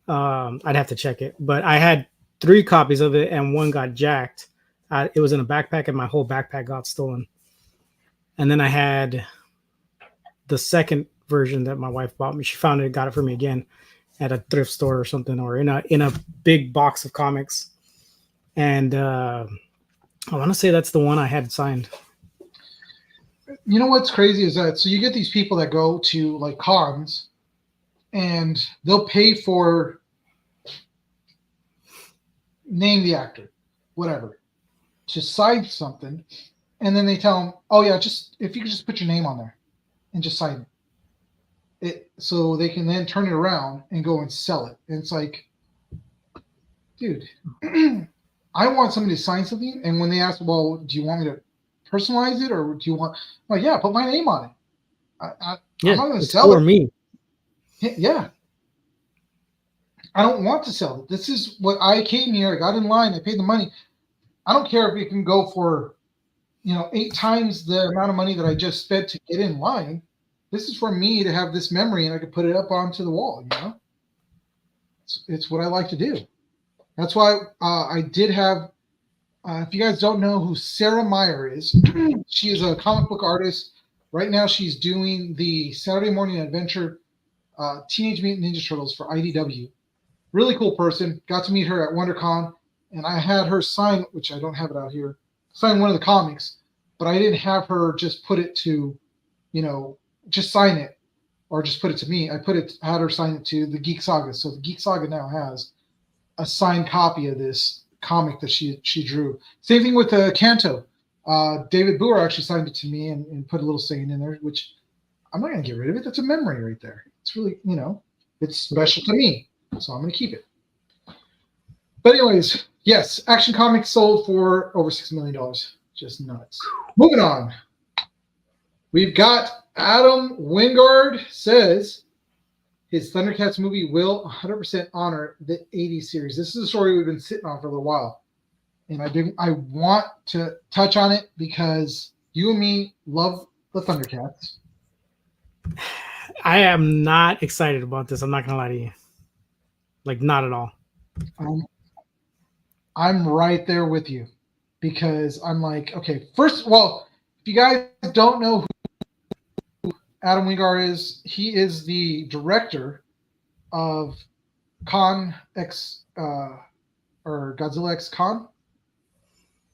I'd have to check it, but I had 3 copies of it, and 1 got jacked. It was in a backpack, and my whole backpack got stolen. And then I had the second version that my wife bought me. She found it, got it for me again at a thrift store or something, or in a big box of comics. And I want to say that's the one I had signed. You know what's crazy is that so you get these people that go to like cons and they'll pay for name the actor, whatever, to sign something, and then they tell them, oh yeah, just if you could just put your name on there and just sign it, so they can then turn it around and go and sell it. And it's like, dude, I want somebody to sign something, and when they ask, well, do you want me to personalize it, or do you want? I'm like, yeah, put my name on it. I'm not going to sell it. Me. Yeah. I don't want to sell it. This is what I came here. I got in line. I paid the money. I don't care if it can go for, 8 times the amount of money that I just spent to get in line. this is for me to have this memory, and I could put it up onto the wall. It's what I like to do. That's why I did have. If you guys don't know who Sarah Meyer is, she is a comic book artist. Right now, she's doing the Saturday Morning Adventure Teenage Mutant Ninja Turtles for IDW. Really cool person. Got to meet her at WonderCon, and I had her sign, which I don't have it out here, sign one of the comics, but I didn't have her just put it to, just sign it or just put it to me. I had her sign it to the Geek Saga. So the Geek Saga now has a signed copy of this comic that she drew. Same thing with Kanto. David Boer actually signed it to me and put a little saying in there, which I'm not going to get rid of it. That's a memory right there. It's really, it's special to me. So I'm going to keep it. But anyways, yes, Action Comics sold for over $6 million. Just nuts. Moving on. We've got Adam Wingard says his Thundercats movie will 100% honor the 80s series. This is a story we've been sitting on for a little while. And I want to touch on it because you and me love the Thundercats. I am not excited about this. I'm not going to lie to you. Like, not at all. I'm right there with you because I'm like, okay, first, well, if you guys don't know who Adam Wingard is, he is the director of Kong X or Godzilla X Kong,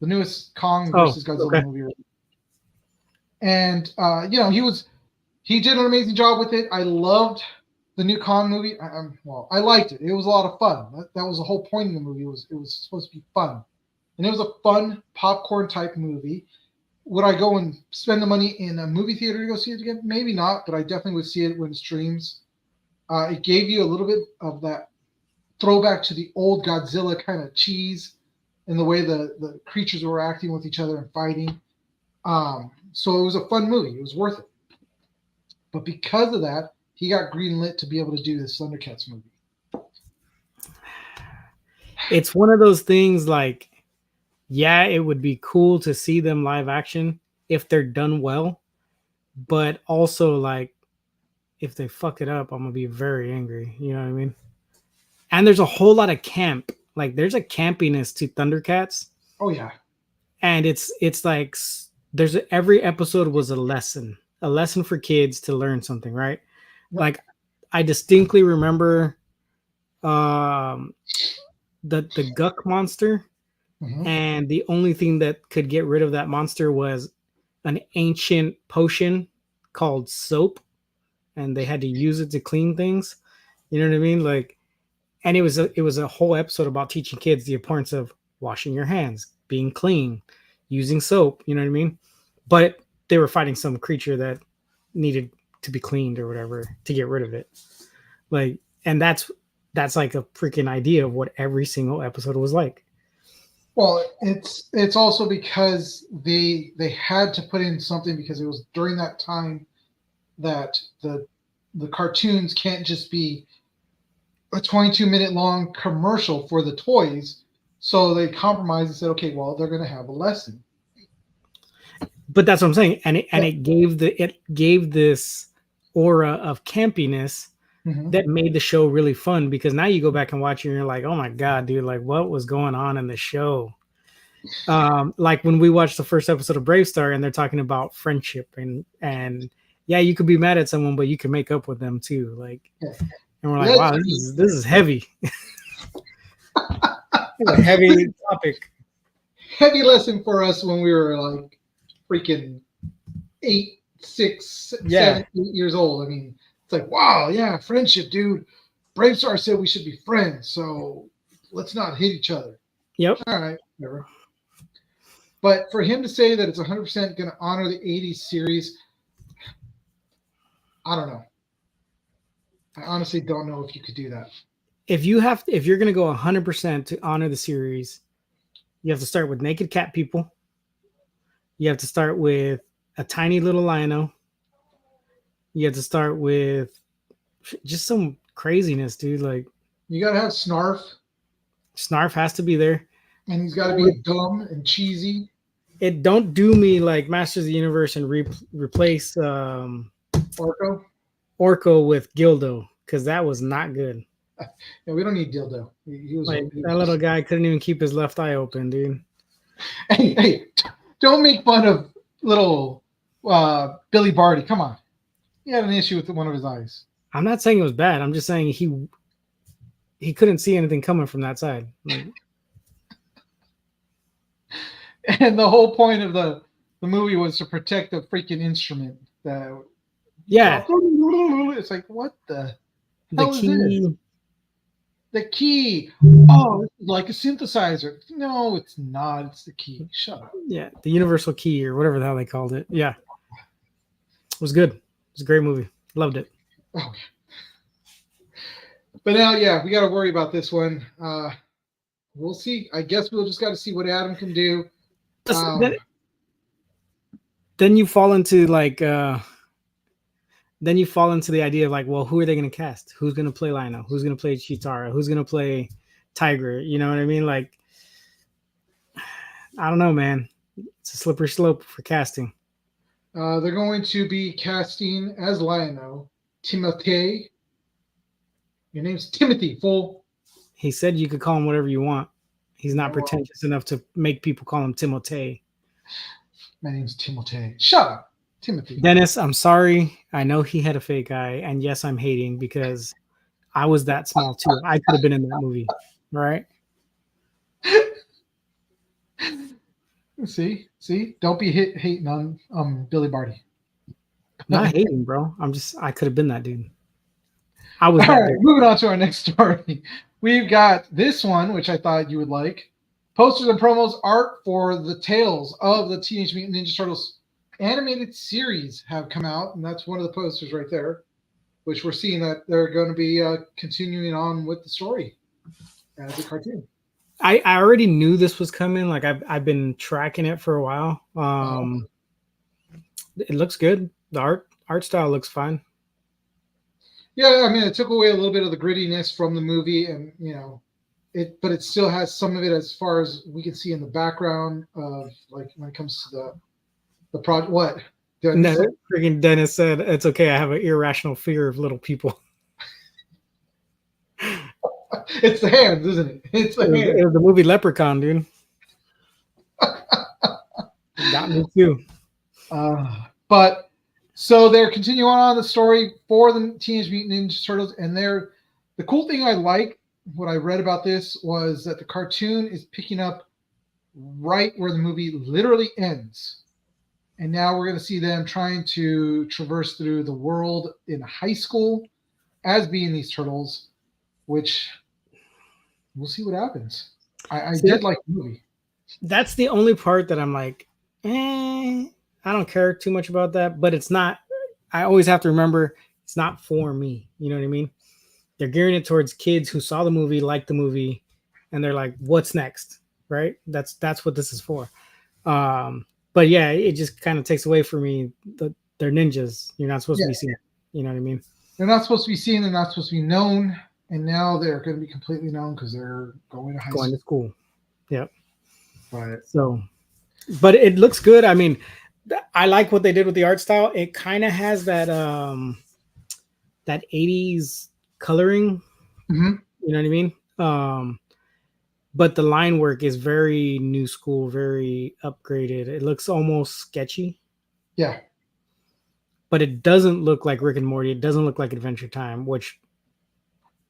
the newest Kong versus Godzilla movie. And he did an amazing job with it. I loved the new Kong movie. I liked it. It was a lot of fun. That was the whole point of the movie. It was supposed to be fun, and it was a fun popcorn type movie. Would I go and spend the money in a movie theater to go see it again? Maybe not, but I definitely would see it when it streams. It gave you a little bit of that throwback to the old Godzilla kind of cheese and the way the creatures were acting with each other and fighting. So it was a fun movie. It was worth it. But because of that, he got greenlit to be able to do this Thundercats movie. It's one of those things like, yeah, it would be cool to see them live action if they're done well. But also, like, if they fuck it up, I'm going to be very angry. You know what I mean? And there's a whole lot of camp. Like, there's a campiness to Thundercats. Oh, yeah. And it's like every episode was a lesson for kids to learn something, right? Yep. Like, I distinctly remember the Guk monster, and the only thing that could get rid of that monster was an ancient potion called soap, and they had to use it to clean things. You know what I mean? Like, and it was a whole episode about teaching kids the importance of washing your hands, being clean, using soap. You know what I mean? But they were fighting some creature that needed to be cleaned or whatever to get rid of it. Like, and that's like a freaking idea of what every single episode was like. Well, it's also because they had to put in something because it was during that time that the cartoons can't just be a 22-minute long commercial for the toys. So they compromised and said, okay, well, they're going to have a lesson. But that's what I'm saying, and it gave this aura of campiness that made the show really fun, because now you go back and watch it and you're like, oh my god, dude, like what was going on in the show? Like when we watched the first episode of Brave Star and they're talking about friendship and yeah, you could be mad at someone, but you can make up with them too. Like, and we're like, wow, this is heavy. A heavy topic. Heavy lesson for us when we were like freaking 8, 6, 7, 8 years old. I mean, it's like, wow, yeah, friendship, dude. Brave Star said we should be friends, so let's not hit each other. Yep. All right, whatever. But for him to say that it's 100% going to honor the 80s series, I don't know. I honestly don't know if you could do that. If you're going to go 100% to honor the series, you have to start with naked cat people. You have to start with a tiny little Lion-O. You have to start with just some craziness, dude. Like, you got to have Snarf. Snarf has to be there. And he's got to be dumb and cheesy. It don't do me like Masters of the Universe and replace Orko. Orko with Gildo, because that was not good. Yeah, we don't need dildo. He was Like he that was little guy couldn't even keep his left eye open, dude. Hey, don't make fun of little Billy Barty. Come on, he had an issue with one of his eyes. I'm not saying it was bad. I'm just saying he couldn't see anything coming from that side. Like, And the whole point of the movie was to protect the freaking instrument. yeah, It's like, what the the hell is this? key. The key. Oh, like a synthesizer. No, it's not. It's the key. Shut up. Yeah, the universal key or whatever the hell they called it. Yeah, it was good. It was a great movie. Loved it. Oh. But now, yeah, we got to worry about this one. We'll see. I guess we'll just got to see what Adam can do. Then you fall into like then you fall into the idea of like, well, who are they going to cast? Who's going to play Lionel? Who's going to play Chitara? Who's going to play Tiger? You know what I mean? Like, I don't know, man. It's a slippery slope for casting. They're going to be casting as Lionel Timothée. Your name's Timothy, fool. He said you could call him whatever you want. He's not pretentious enough to make people call him Timothée. My name's Timothée. Shut up, Timothy. Dennis, I'm sorry. I know he had a fake eye, and yes, I'm hating because I was that small too. I could have been in that movie, right? See, don't be hating on Billy Barty. Not hating, bro. I could have been that dude. I was. All right, moving on to our next story. We've got this one, which I thought you would like. Posters and promos art for the Tales of the Teenage Mutant Ninja Turtles animated series have come out, and that's one of the posters right there, which we're seeing that they're going to be continuing on with the story as a cartoon. I already knew this was coming. Like I've been tracking it for a while. It looks good. The art style looks fine. Yeah, I mean, it took away a little bit of the grittiness from the movie, and but it still has some of it as far as we can see in the background of like when it comes to the project. What? Freaking Dennis said it's okay. I have an irrational fear of little people. It's the hands, isn't it? It's the hands. It was the movie Leprechaun, dude. Got me too. But so they're continuing on the story for the Teenage Mutant Ninja Turtles, and the cool thing I like, what I read about this was that the cartoon is picking up right where the movie literally ends. And now we're going to see them trying to traverse through the world in high school as being these turtles, which we'll see what happens. I did like the movie. That's the only part that I'm like, I don't care too much about that, but it's not. I always have to remember it's not for me. You know what I mean? They're gearing it towards kids who saw the movie, liked the movie, and they're like, "What's next?" Right? That's what this is for. But yeah, it just kind of takes away from me. They're ninjas. You're not supposed to be seen. You know what I mean? They're not supposed to be seen. They're not supposed to be known. And now they're going to be completely known because they're going to school. Yep. Right. So, but it looks good. I mean, I like what they did with the art style. It kind of has that that 80s coloring. Mm-hmm. You know what I mean? But the line work is very new school, very upgraded. It looks almost sketchy. Yeah. But it doesn't look like Rick and Morty. It doesn't look like Adventure Time, which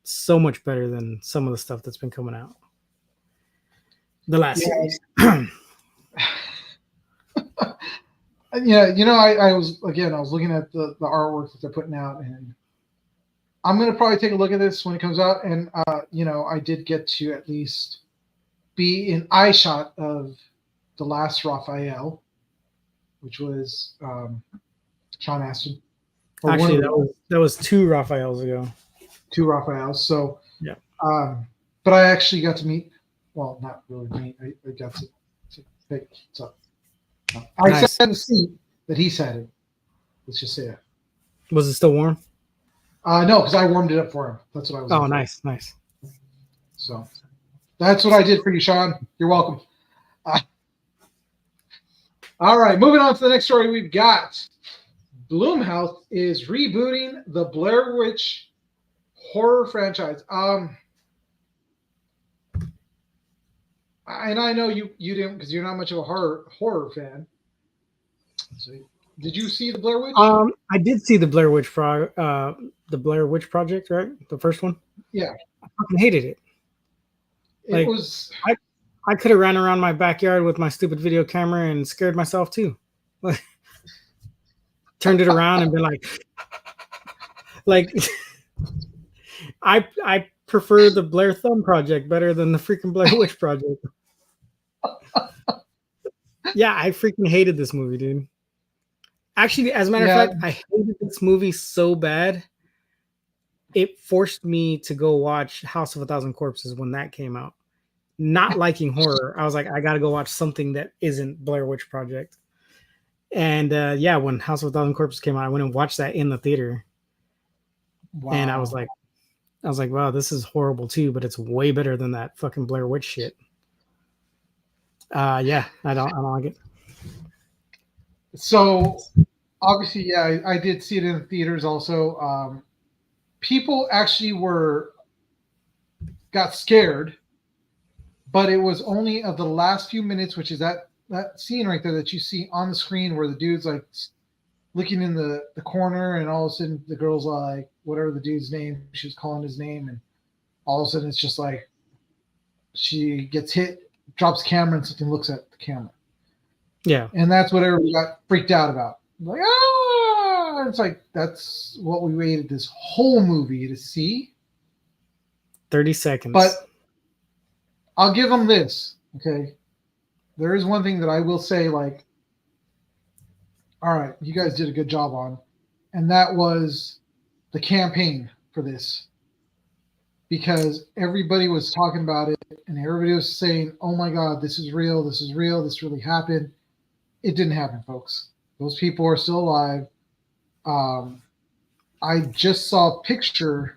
is so much better than some of the stuff that's been coming out. The last series. Yeah, I was looking at the artwork that they're putting out, and I'm gonna probably take a look at this when it comes out. And I did get to at least be in eye shot of the last Raphael, which was Sean Astin. Actually, that was 2 Raphaels ago. 2 Raphaels. So yeah. But I actually got to meet. Well, not really meet. I got to pick. So I sat in the seat that he sat in. Let's just say that. Was it still warm? No, because I warmed it up for him. That's what I was. Oh, nice. So that's what I did for you, Sean. You're welcome. All right, moving on to the next story we've got. Blumhouse is rebooting the Blair Witch horror franchise. And I know you didn't, because you're not much of a horror fan. So, did you see the Blair Witch? I did see the Blair Witch the Blair Witch Project, right? The first one. Yeah, I fucking hated it. It was. I could have ran around my backyard with my stupid video camera and scared myself too. Turned it around and been like, I prefer the Blair Thumb Project better than the freaking Blair Witch Project. Yeah, I freaking hated this movie, dude. Actually, as a matter of fact, I hated this movie so bad. It forced me to go watch House of a Thousand Corpses when that came out. Not liking horror, I was like, I gotta go watch something that isn't Blair Witch Project. And yeah, when House of a Thousand Corpses came out, I went and watched that in the theater. Wow. And I was like, wow, this is horrible too, but it's way better than that fucking Blair Witch shit. Yeah, I don't like it. So obviously, yeah, I did see it in the theaters also. People actually got scared, but it was only of the last few minutes, which is that scene right there that you see on the screen where the dude's like looking in the corner, and all of a sudden the girl's like, whatever the dude's name, she was calling his name, and all of a sudden it's just like she gets hit, drops the camera, and something looks at the camera. Yeah. And that's what everybody got freaked out about. Like, it's like, that's what we waited this whole movie to see. 30 seconds. But I'll give them this, okay? There is one thing that I will say, like, all right, you guys did a good job on, and that was the campaign for this. Because everybody was talking about it, and everybody was saying, oh my God, this is real, this really happened. It didn't happen, folks. Those people are still alive. I just saw a picture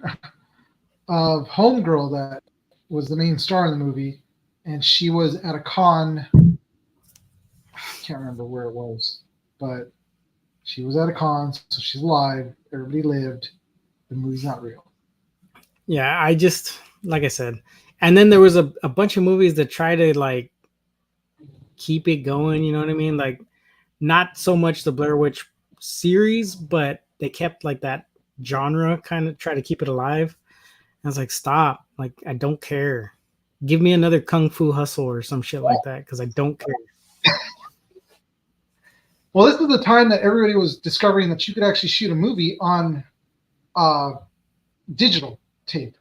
of Homegirl that was the main star in the movie, and she was at a con. I can't remember where it was, but she was at a con, so she's alive. Everybody lived. The movie's not real. Yeah, I just, like I said, and then there was a bunch of movies that try to like keep it going, you know what I mean? Like, not so much the Blair Witch series, but they kept like that genre, kind of try to keep it alive. I was like, stop. Like, I don't care. Give me another Kung Fu Hustle or some shit like that, because I don't care. Well, this is the time that everybody was discovering that you could actually shoot a movie on digital tape.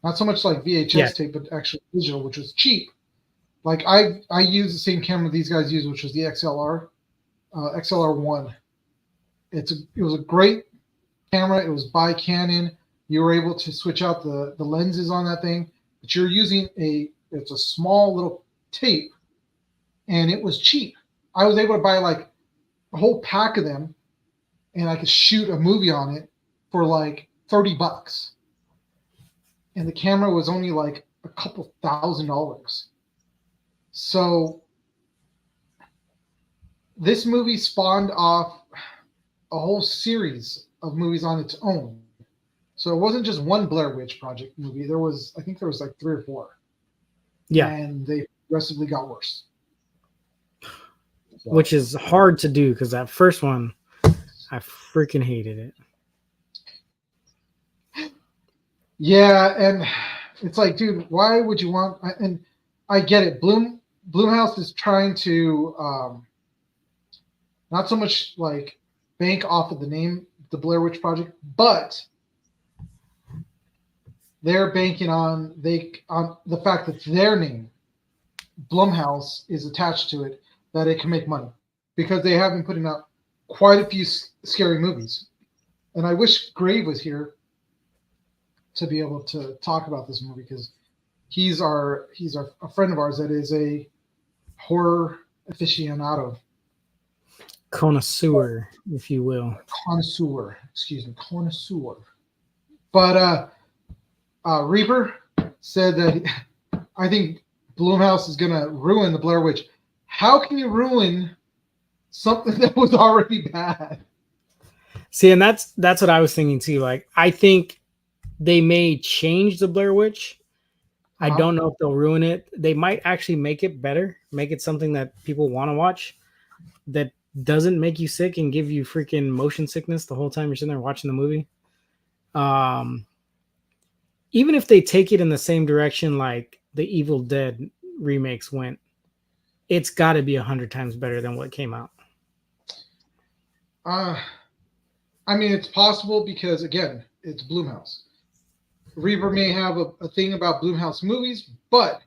Not so much like VHS tape, but actually digital, which was cheap. Like, I used the same camera these guys use, which was the XLR1. It was a great camera. It was by Canon. You were able to switch out the lenses on that thing, but you're using it's a small little tape, and it was cheap. I was able to buy like a whole pack of them, and I could shoot a movie on it for like $30. And the camera was only like a couple $1,000s. So this movie spawned off a whole series of movies on its own. So it wasn't just one Blair Witch Project movie. I think there was like 3 or 4. Yeah. And they progressively got worse. So, which is hard to do, because that first one, I freaking hated it. Yeah, and it's like, dude, why would you want? And I get it. Blumhouse is trying to not so much like bank off of the name, the Blair Witch Project, but they're banking on the fact that their name, Blumhouse, is attached to it, that it can make money, because they have been putting out quite a few scary movies. And I wish Grave was here to be able to talk about this movie, because he's a friend of ours that is a horror aficionado. Connoisseur, if you will. Connoisseur. But Reaper said that I think Blumhouse is going to ruin the Blair Witch. How can you ruin something that was already bad? See, and that's what I was thinking too. Like, I think they may change the Blair Witch. I Uh-huh. don't know if they'll ruin it. They might actually make it better, make it something that people want to watch that doesn't make you sick and give you freaking motion sickness the whole time you're sitting there watching the movie. Um, Even if they take it in the same direction like the Evil Dead remakes went, it's got to be 100 times better than what came out. I mean, it's possible because again, it's Blumhouse. Reaper may have a thing about Blumhouse movies, but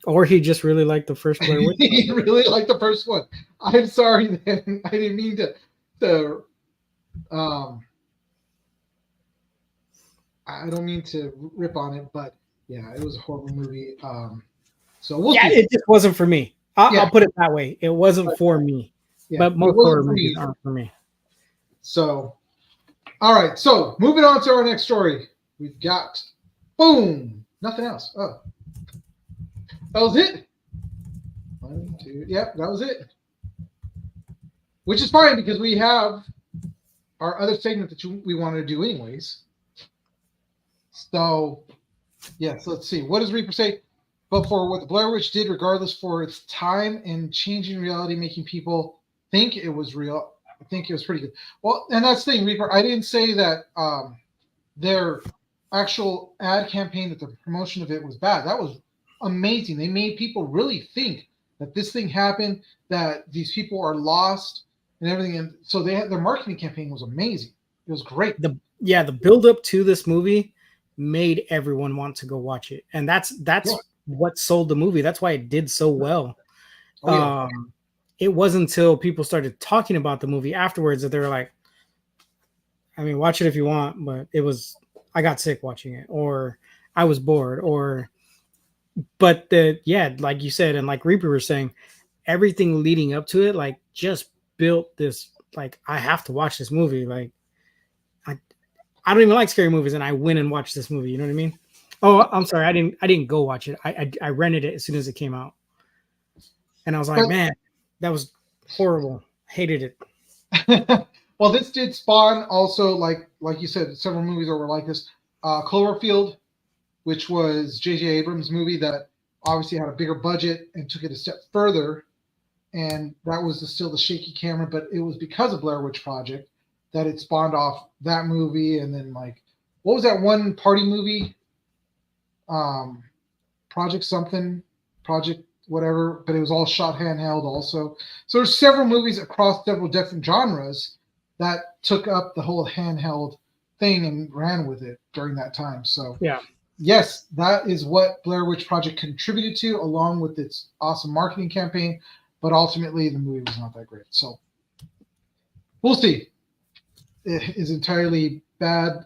Or he just really liked the first Blair Witch. he really liked the first one. I'm sorry, then I didn't mean to I don't mean to rip on it, but yeah, it was a horrible movie. So we'll Yeah, see. it just wasn't for me. Yeah. I'll put it that way. It wasn't for me. Yeah, But it most wasn't horror for me. movies aren't for me. So, all right. So moving on to our next story, we've got boom. Nothing else. Oh, that was it. 1, 2. Yep, that was it. Which is fine because we have our other segment that we wanted to do anyways. So, yes, let's see. What does Reaper say? But for what the Blair Witch did, regardless for its time and changing reality, making people think it was real, I think it was pretty good. Well, and that's the thing, Reaper. I didn't say that their actual ad campaign, that the promotion of it was bad. That was amazing. They made people really think that this thing happened, that these people are lost and everything. And so their marketing campaign was amazing. It was great. The build up to this movie made everyone want to go watch it. And that's what sold the movie. That's why it did so well. Oh, yeah. It wasn't until people started talking about the movie afterwards that they were like, I mean, watch it if you want, but I got sick watching it, or I was bored, but like you said, and like Reaper was saying, everything leading up to it, like, just built this, like, I have to watch this movie. Like, I don't even like scary movies, and I went and watched this movie. You know what I mean? Oh, I'm sorry. I didn't go watch it. I rented it as soon as it came out. And I was like, man, that was horrible. Hated it. Well, this did spawn also, like you said, several movies that were like this. Cloverfield, which was J.J. Abrams' movie that obviously had a bigger budget and took it a step further. And that was still the shaky camera, but it was because of Blair Witch Project that it spawned off that movie. And then, like, what was that one party movie? Project something, Project whatever, but it was all shot handheld also. So there's several movies across several different genres that took up the whole handheld thing and ran with it during that time. So yeah, yes, that is what Blair Witch Project contributed to, along with its awesome marketing campaign. But ultimately, the movie was not that great. So we'll see. It is entirely bad,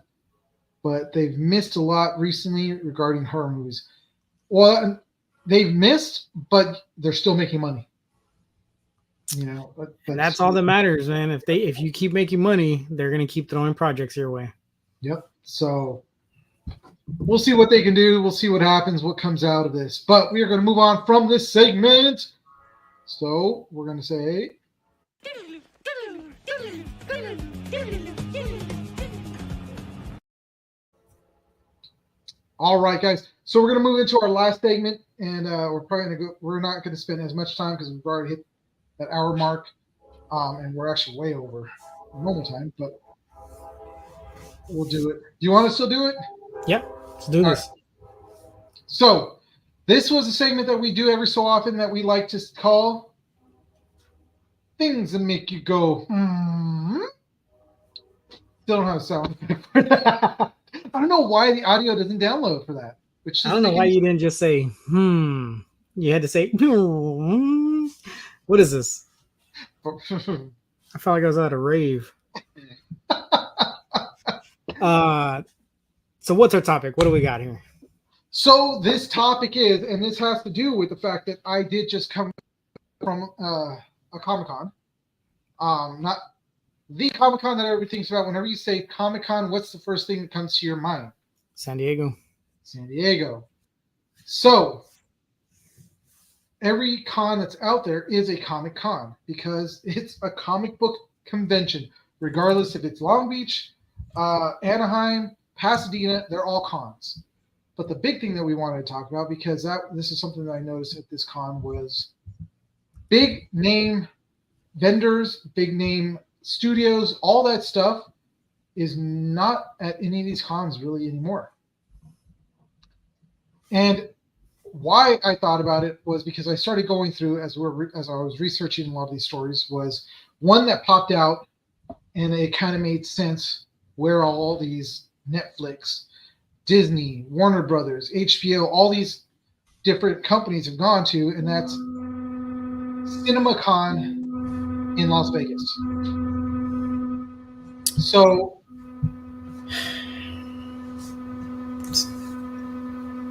but they've missed a lot recently regarding horror movies. Well, they've missed, but they're still making money. You know, and that's all that matters, man. If you keep making money, they're gonna keep throwing projects your way. Yep. So we'll see what they can do. We'll see what happens, what comes out of this. But we are going to move on from this segment. So we're going to say. All right, guys. So we're going to move into our last segment, and we're not going to spend as much time because we've already hit that hour mark, and we're actually way over normal time, but we'll do it. Do you want to still do it? Yep. Let's do this. Right. So this was a segment that we do every so often that we like to call Things That Make You Go, Still don't have a sound for that. I don't know why the audio doesn't download for that. I don't know why you didn't just say, You had to say, What is this? I felt like I was at a rave. So what's our topic? What do we got here? So this topic is, and this has to do with the fact that I did just come from a Comic-Con. Not the Comic-Con that everybody thinks about. Whenever you say Comic-Con, what's the first thing that comes to your mind? San Diego. San Diego. So every con that's out there is a Comic-Con because it's a comic book convention regardless if it's Long Beach, Anaheim, Pasadena, they're all cons. But the big thing that we wanted to talk about, because this is something that I noticed at this con, was big name vendors, big name studios, all that stuff is not at any of these cons really anymore. And why I thought about it was because I started going through as I was researching a lot of these stories, was one that popped out, and it kind of made sense where all these Netflix, Disney, Warner Brothers, HBO, all these different companies have gone to, and that's CinemaCon in Las Vegas. So,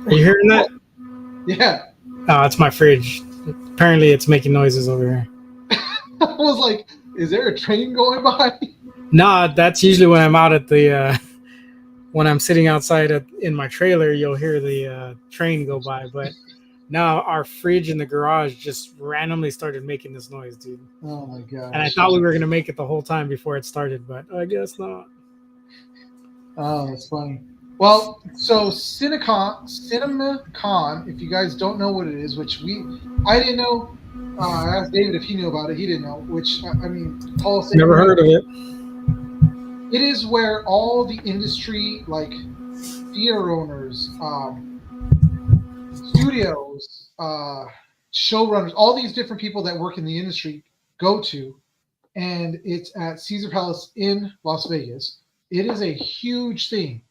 are you hearing that? Yeah. Oh, it's my fridge. Apparently, it's making noises over here. I was like, is there a train going by? No, that's usually when I'm out at the when I'm sitting outside in my trailer, you'll hear the train go by. But now our fridge in the garage just randomly started making this noise, dude. Oh my god! And I thought we were gonna make it the whole time before it started, but I guess not. Oh, that's funny. Well, so CinemaCon, if you guys don't know what it is, which I didn't know. I asked David if he knew about it. He didn't know. Which I mean, Paul said never heard of it. It is where all the industry, like theater owners, studios, showrunners, all these different people that work in the industry go to, and it's at Caesar Palace in Las Vegas. It is a huge thing.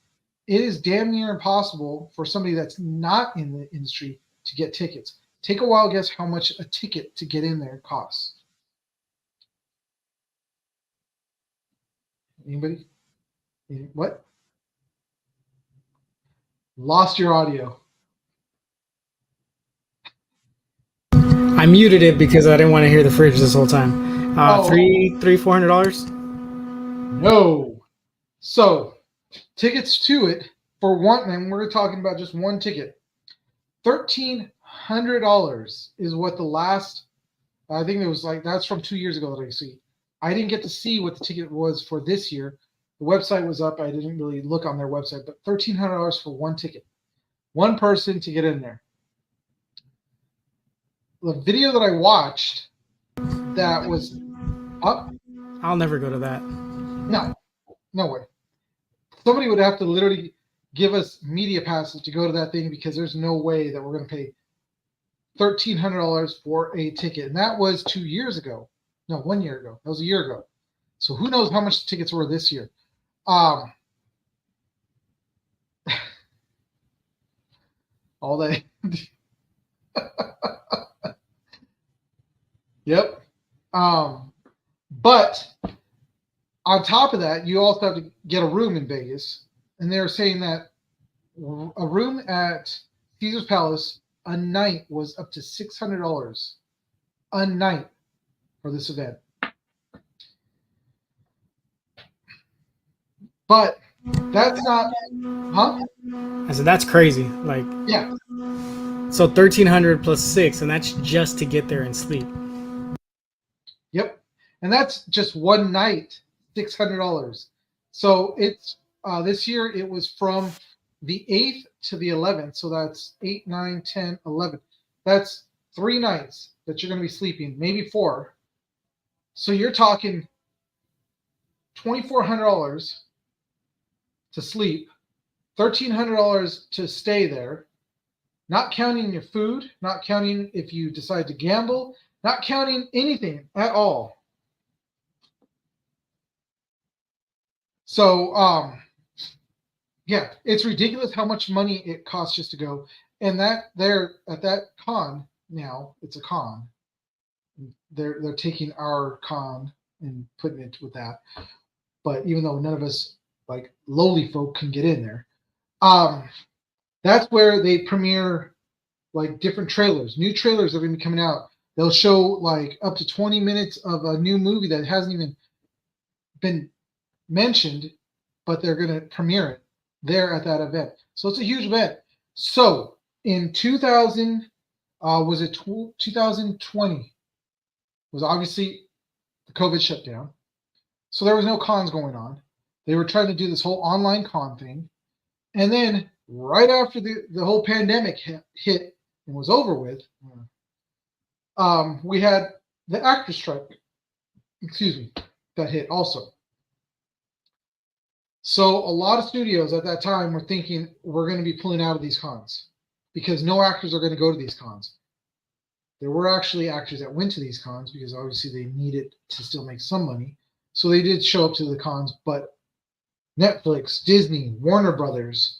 It is damn near impossible for somebody that's not in the industry to get tickets. Take a wild guess how much a ticket to get in there costs. Anybody? What? Lost your audio. I muted it because I didn't want to hear the fridge this whole time. $400? No. So tickets to it for one, and we're talking about just one ticket. $1,300 is what the last. I think it was like that's from 2 years ago that I see. I didn't get to see what the ticket was for this year. The website was up. I didn't really look on their website, but $1,300 for one ticket, one person to get in there. The video that I watched that was up. I'll never go to that. No way. Somebody would have to literally give us media passes to go to that thing, because there's no way that we're going to pay $1,300 for a ticket. And that was 2 years ago. No, 1 year ago. That was a year ago. So who knows how much tickets were this year. All that. Yep. But on top of that, you also have to get a room in Vegas. And they're saying that a room at Caesar's Palace a night was up to $600 a night for this event. But that's not, huh? I said that's crazy. Like, yeah. So $1,300 plus $600, and that's just to get there and sleep. Yep, and that's just one night, $600. So it's this year it was from the 8th to the 11th. So that's 8, 9, 10, 11. That's 3 nights that you're going to be sleeping, maybe 4. So you're talking $2,400 to sleep, $1,300 to stay there, not counting your food, not counting if you decide to gamble, not counting anything at all. So, yeah, it's ridiculous how much money it costs just to go. And that there at that con now, it's a con. They're taking our con and putting it with that. But even though none of us, like lowly folk, can get in there, that's where they premiere like different trailers. New trailers are going to be coming out. They'll show like up to 20 minutes of a new movie that hasn't even been mentioned, but they're going to premiere it there at that event. So it's a huge event. So in 2020 was obviously the COVID shutdown. So there was no cons going on. They were trying to do this whole online con thing. And then right after the whole pandemic hit and was over with, we had the actors strike, that hit also. So a lot of studios at that time were thinking we're going to be pulling out of these cons because no actors are going to go to these cons. There were actually actors that went to these cons because obviously they needed to still make some money. So they did show up to the cons, but Netflix, Disney, Warner Brothers,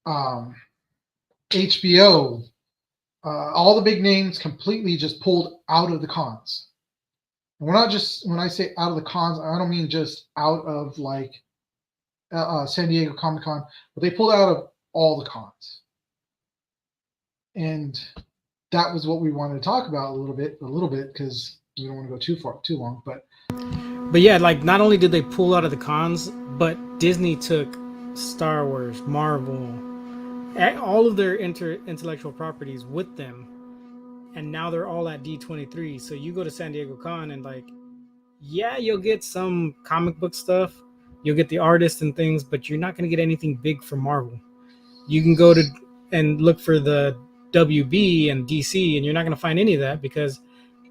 HBO, all the big names completely just pulled out of the cons. And we're not just, when I say out of the cons, I don't mean just out of like San Diego Comic-Con, but they pulled out of all the cons. And that was what we wanted to talk about a little bit, because we don't want to go too long. But yeah, like not only did they pull out of the cons, but Disney took Star Wars, Marvel, all of their intellectual properties with them, and now they're all at D23. So you go to San Diego Con and like, yeah, you'll get some comic book stuff, you'll get the artists and things, but you're not going to get anything big from Marvel. You can go to and look for the WB and DC, and you're not going to find any of that because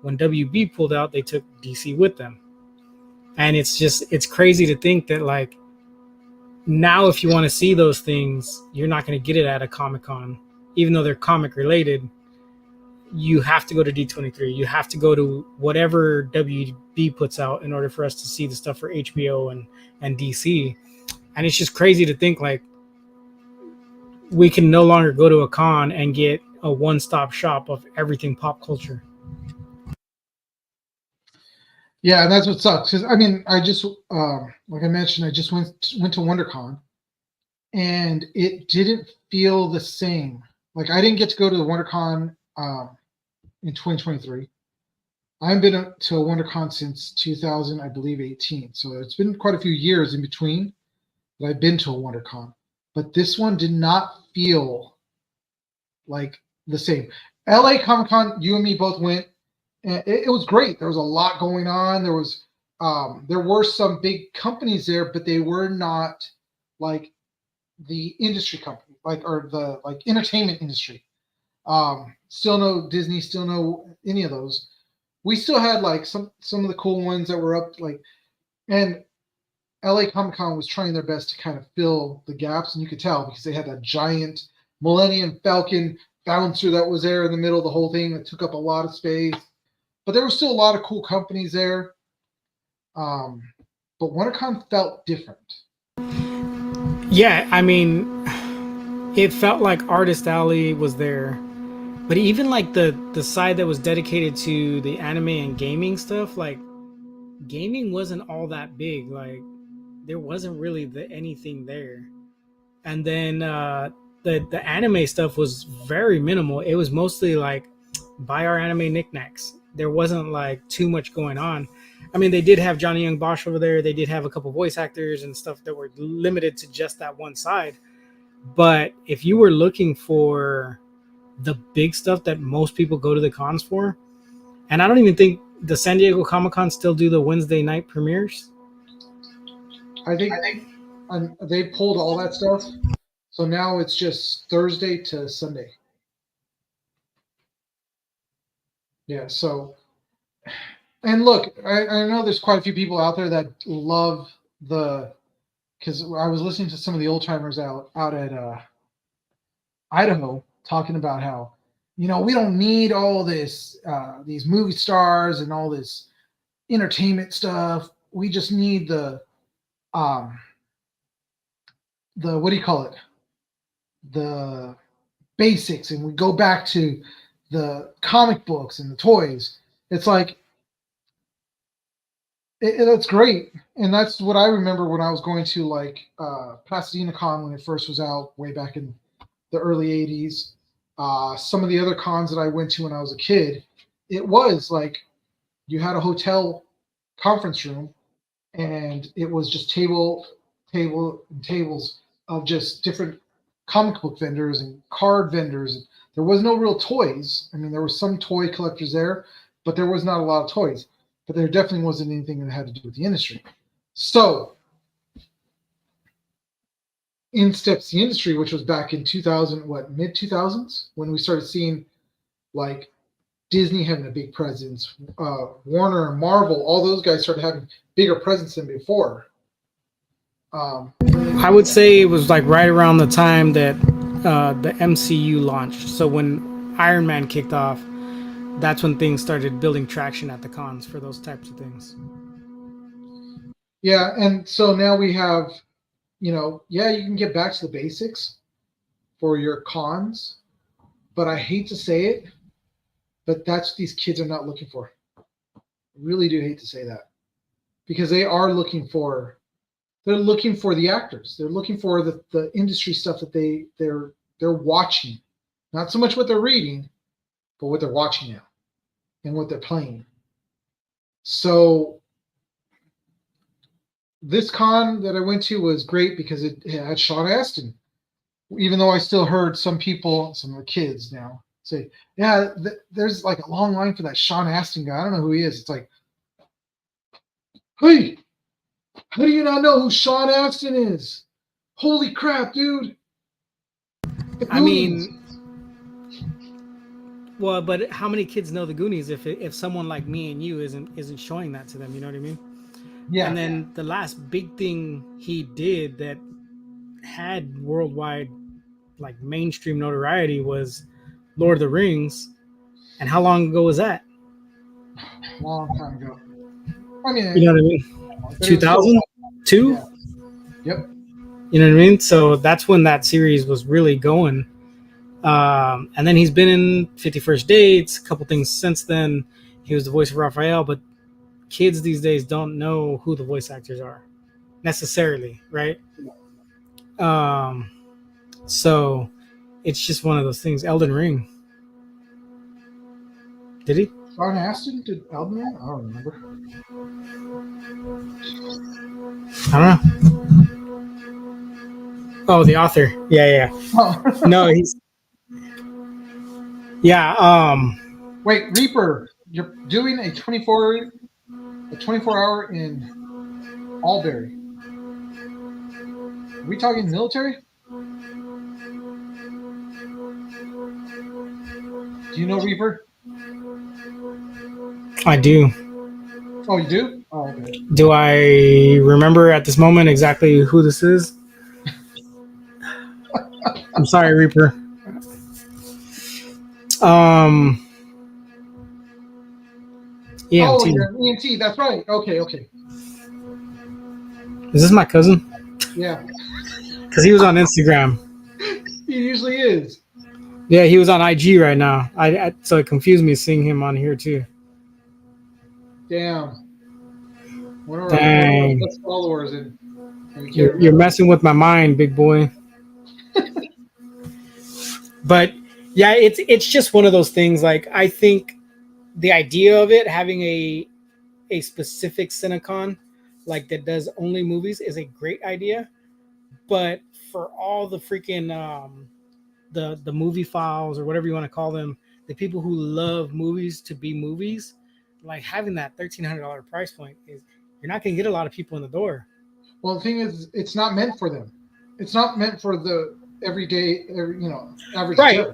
when WB pulled out, they took DC with them. And it's crazy to think that like now if you want to see those things, you're not going to get it at a Comic-Con, even though they're comic related. You have to go to D23. You have to go to whatever WB puts out in order for us to see the stuff for HBO and DC. And it's just crazy to think like we can no longer go to a con and get a one-stop shop of everything pop culture. Yeah, and that's what sucks. Because I mean, I just like I mentioned, I just went to WonderCon, and it didn't feel the same. Like I didn't get to go to the WonderCon in 2023. I haven't been to a WonderCon since 2000, I believe, 18. So it's been quite a few years in between that I've been to a WonderCon. But this one did not feel like the same. LA Comic Con, you and me both went. And it was great. There was a lot going on. There were some big companies there, but they were not like the industry company, or the entertainment industry. Still no Disney, still no any of those. We still had like some of the cool ones that were up, and LA Comic Con was trying their best to kind of fill the gaps, and you could tell because they had that giant Millennium Falcon bouncer that was there in the middle of the whole thing that took up a lot of space. But there were still a lot of cool companies there. But WonderCon felt different. Yeah, I mean, it felt like Artist Alley was there. But even like the side that was dedicated to the anime and gaming stuff, like gaming wasn't all that big. Like there wasn't really anything there. And then the anime stuff was very minimal. It was mostly like buy our anime knickknacks. There wasn't like too much going on. I mean, they did have Johnny Young Bosch over there. They did have a couple voice actors and stuff that were limited to just that one side. But if you were looking for the big stuff that most people go to the cons for, and I don't even think the San Diego Comic-Con still do the Wednesday night premieres. I think they pulled all that stuff. So now it's just Thursday to Sunday. Yeah, so, and look, I know there's quite a few people out there that love because I was listening to some of the old timers out at Idaho talking about how, we don't need all this, these movie stars and all this entertainment stuff. We just need the what do you call it? The basics, and we go back to the comic books and the toys. It's like that's great, and that's what I remember when I was going to Pasadena Con when it first was out way back in the early 80s. Some of the other cons that I went to when I was a kid, it was like you had a hotel conference room, and it was just tables of just different comic book vendors and card vendors. There was no real toys. I mean, there were some toy collectors there, but there was not a lot of toys. But there definitely wasn't anything that had to do with the industry. So in steps the industry, which was back in 2000, what, mid 2000s, when we started seeing like Disney having a big presence, Warner and Marvel, all those guys started having bigger presence than before. I would say it was like right around the time that the MCU launched. So when Iron Man kicked off, that's when things started building traction at the cons for those types of things. Yeah, and so now we have, yeah, you can get back to the basics for your cons, but I hate to say it, but that's what these kids are not looking for. I really do hate to say that, because they are looking for the actors. They're looking for the industry stuff that they're watching, not so much what they're reading, but what they're watching now and what they're playing. So this con that I went to was great because it had Sean Astin. Even though I still heard some people, some of the kids now, say, yeah, there's like a long line for that Sean Astin guy. I don't know who he is. It's like, hey, how do you not know who Sean Astin is? Holy crap, dude. I mean, well, but how many kids know the Goonies if someone like me and you isn't showing that to them? You know what I mean? Yeah. And then the last big thing he did that had worldwide, like, mainstream notoriety was Lord of the Rings. And how long ago was that? Long time ago. I mean, you know what I mean? 2002? Yeah. Yep. You know what I mean? So that's when that series was really going. And then he's been in 50 First Dates, a couple things since then. He was the voice of Raphael, but kids these days don't know who the voice actors are necessarily, right? So it's just one of those things. Elden Ring. Did he? Sean Astin did Elden Ring? I don't remember. I don't know. Oh, the author. Yeah. Oh. No, he's. Yeah. Wait, Reaper, you're doing a 24 hour in Albury. Are we talking military? Do you know Reaper? I do. Oh, you do? Oh, okay. Do I remember at this moment exactly who this is? I'm sorry, Reaper. EMT. Oh, you're an EMT. That's right. Okay. Is this my cousin? Yeah. Because he was on Instagram. He usually is. Yeah, he was on IG right now. So it confused me seeing him on here too. Damn. One of Dang. our best followers, and you're messing with my mind, big boy. But yeah, it's just one of those things. Like, I think the idea of it having a specific Cinecon like that does only movies is a great idea. But for all the freaking the movie files or whatever you want to call them, the people who love movies to be movies, like, having that $1,300 price point is, you're not going to get a lot of people in the door. Well, the thing is, it's not meant for them. It's not meant for the everyday, average. Right. Joe.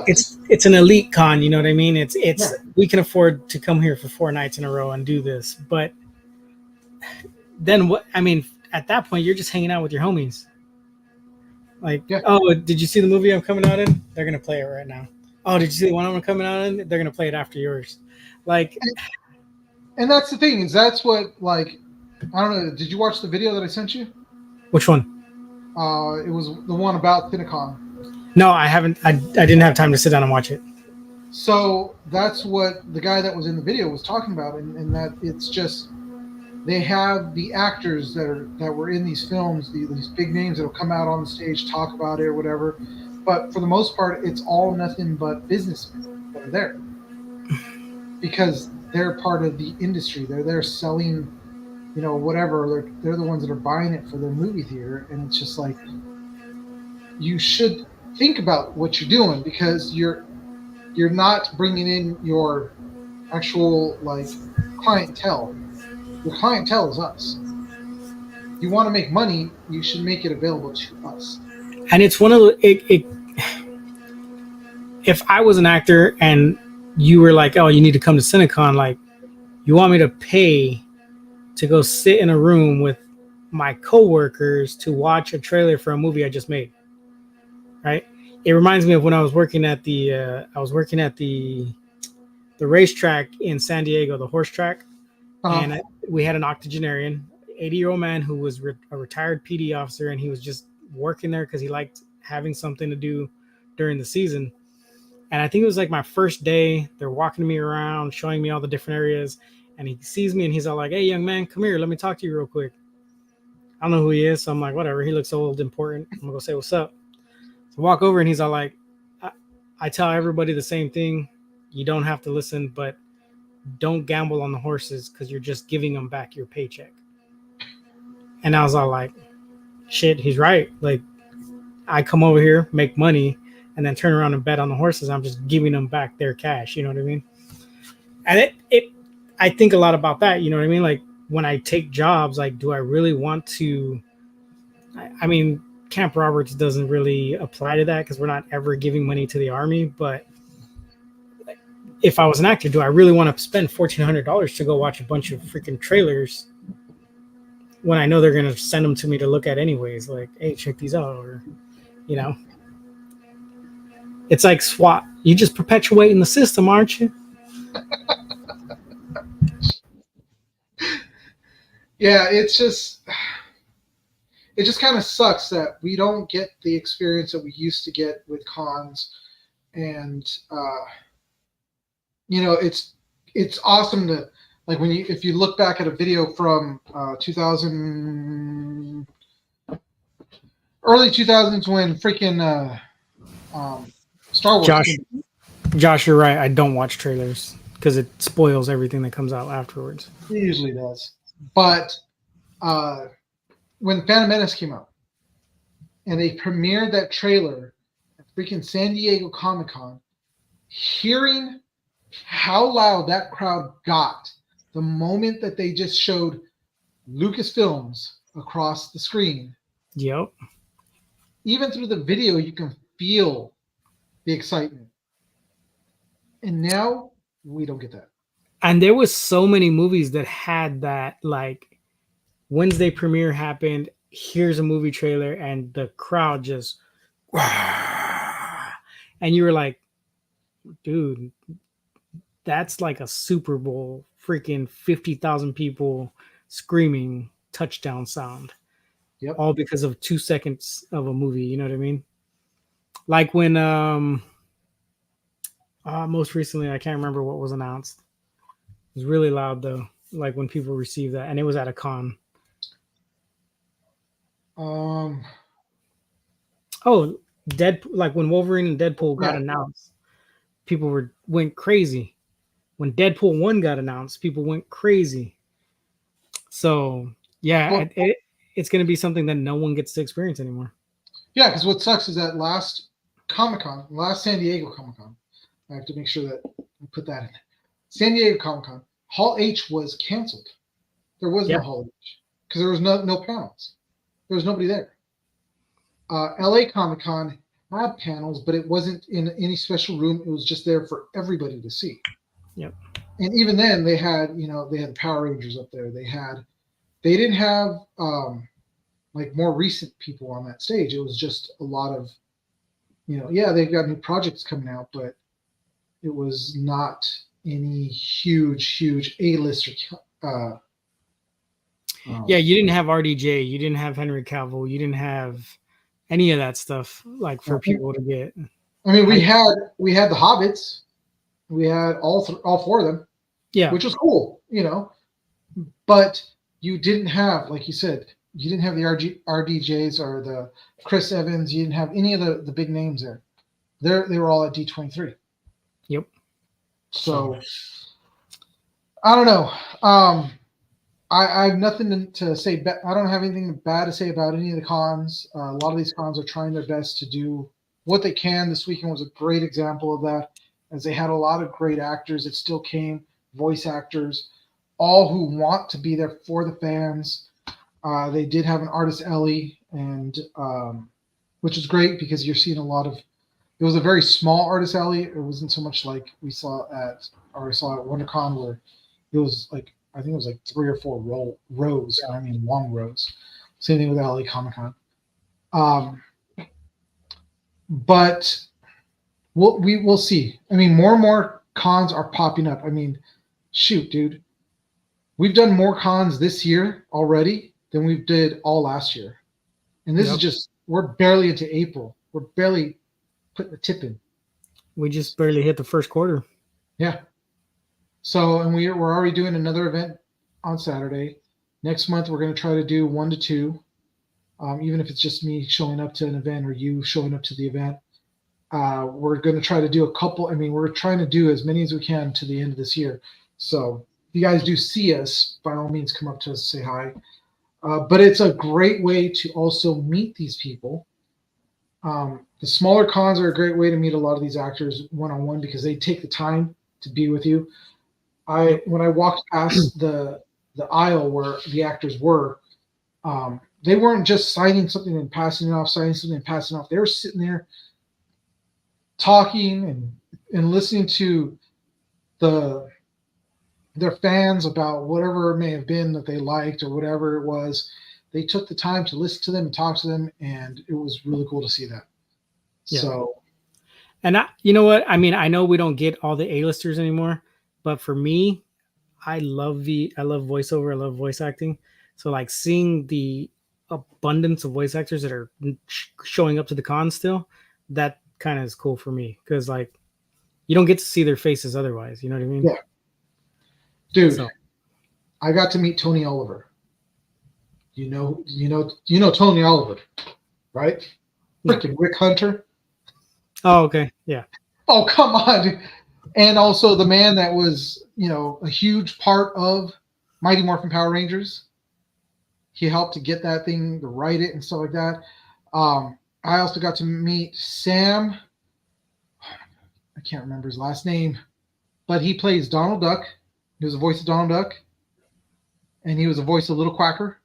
It's an elite con. You know what I mean? It's we can afford to come here for 4 nights in a row and do this. But then what? I mean, at that point, you're just hanging out with your homies. Like, oh, did you see the movie I'm coming out in? They're gonna play it right now. Oh, did you see the one I'm coming out in? They're gonna play it after yours. Like, and that's the thing, is that's what, like, I don't know. Did you watch the video that I sent you? Which one? It was the one about Cinecon. No, I haven't. I didn't have time to sit down and watch it. So that's what the guy that was in the video was talking about, and that it's just, they have the actors that were in these films, these big names that will come out on the stage, talk about it or whatever. But for the most part, it's all nothing but businessmen that are there, because they're part of the industry. They're there selling, whatever. They're the ones that are buying it for their movie theater, and it's just like, you should think about what you're doing, because you're not bringing in your actual, like, clientele. Your clientele is us. you want to make money, you should make it available to us. And it's one of if I was an actor and you were like, oh, you need to come to Cinecon, like, you want me to pay to go sit in a room with my coworkers to watch a trailer for a movie I just made, right? It reminds me of when I was working at the racetrack in San Diego, the horse track, and we had an octogenarian, 80-year-old man who was a retired PD officer, and he was just working there because he liked having something to do during the season. And I think it was like my first day. They're walking me around, showing me all the different areas, and he sees me and he's all like, "Hey, young man, come here. Let me talk to you real quick." I don't know who he is, so I'm like, whatever. He looks old, important. I'm gonna go say what's up. So I walk over and he's all like, I tell everybody the same thing. You don't have to listen, but don't gamble on the horses because you're just giving them back your paycheck. And I was all like, shit, he's right. Like, I come over here, make money, and then turn around and bet on the horses. I'm just giving them back their cash. You know what I mean? And I think a lot about that. You know what I mean? Like, when I take jobs, like, do I really want to? I mean, Camp Roberts doesn't really apply to that because we're not ever giving money to the Army. But if I was an actor, do I really want to spend $1,400 to go watch a bunch of freaking trailers when I know they're going to send them to me to look at anyways? Like, hey, check these out. Or, you know, it's like SWAT. You just perpetuating the system, aren't you? Yeah, it just kind of sucks that we don't get the experience that we used to get with cons. And you know, it's awesome to, like, if you look back at a video from 2000, early 2000s, when freaking Star Wars. Josh, you're right. I don't watch trailers because it spoils everything that comes out afterwards. It usually does. But when Phantom Menace came out and they premiered that trailer at freaking San Diego Comic-Con, hearing how loud that crowd got the moment that they just showed Lucasfilms across the screen. Yep. Even through the video, you can feel the excitement. And now we don't get that. And there was so many movies that had that, like, Wednesday premiere happened, here's a movie trailer, and the crowd just, and you were like, dude, that's like a Super Bowl, freaking 50,000 people screaming touchdown sound. Yep. All because of 2 seconds of a movie. You know what I mean? Like when most recently, I can't remember what was announced. It was really loud though. Like when people received that, and it was at a con. Oh, Deadpool! Like when Wolverine and Deadpool got announced, people went crazy. When Deadpool 1 got announced, people went crazy. So yeah, it's going to be something that no one gets to experience anymore. Yeah, because what sucks is that last Comic-Con, last San Diego Comic-Con, I have to make sure that I put that in. San Diego Comic-Con, Hall H was canceled. There was no Hall H because there was no panels. There was nobody there. LA Comic-Con had panels, but it wasn't in any special room. It was just there for everybody to see. Yep. And even then, they had the Power Rangers up there. They didn't have like more recent people on that stage. It was just a lot of, they've got new projects coming out, but it was not any huge A-lister. Yeah, you didn't have RDJ, you didn't have Henry Cavill, you didn't have any of that stuff like for people to get. I mean, we had the Hobbits, we had all four of them, which was cool, but you didn't have, like you said, you didn't have the RDJs or the Chris Evans. You didn't have any of the big names there. They were all at D23. Yep. So I don't know. I have nothing to say. I don't have anything bad to say about any of the cons. A lot of these cons are trying their best to do what they can. This weekend was a great example of that, as they had a lot of great actors that still came, voice actors, all who want to be there for the fans. They did have an artist Ellie, and which is great because you're seeing a lot of. It was a very small artist alley. It wasn't so much like we saw at WonderCon where it was like I think it was like 3 or 4 rows. I mean long rows. Same thing with LA Comic Con. But we'll see. I mean, more and more cons are popping up. I mean, shoot, dude, we've done more cons this year already than we did all last year, and this is just we're barely into April. We're barely putting the tip in. We just barely hit the first quarter. Yeah. So, and we're already doing another event on Saturday. Next month, we're going to try to do 1 to 2, even if it's just me showing up to an event or you showing up to the event. We're going to try to do a couple. I mean, we're trying to do as many as we can to the end of this year. So, if you guys do see us, by all means, come up to us and say hi. But it's a great way to also meet these people. The smaller cons are a great way to meet a lot of these actors one-on-one because they take the time to be with you. When I walked past the aisle where the actors were, they weren't just signing something and passing it off, signing something and passing it off. They were sitting there talking and listening to their fans about whatever it may have been that they liked or whatever it was. They took the time to listen to them and talk to them, and it was really cool to see that. Yeah. So, and you know what? I mean, I know we don't get all the A-listers anymore, but for me, I love voiceover. I love voice acting. So like seeing the abundance of voice actors that are showing up to the con still, that kind of is cool for me because like you don't get to see their faces otherwise. You know what I mean? Yeah. Dude, I got to meet Tony Oliver. You know Tony Oliver, right? Freaking Rick Hunter. Oh, okay. Yeah. Oh, come on, dude. And also the man that was, a huge part of Mighty Morphin Power Rangers. He helped to get that thing, to write it and stuff like that. I also got to meet Sam. I can't remember his last name, but he plays Donald Duck. He was the voice of Donald Duck. And he was the voice of Little Quacker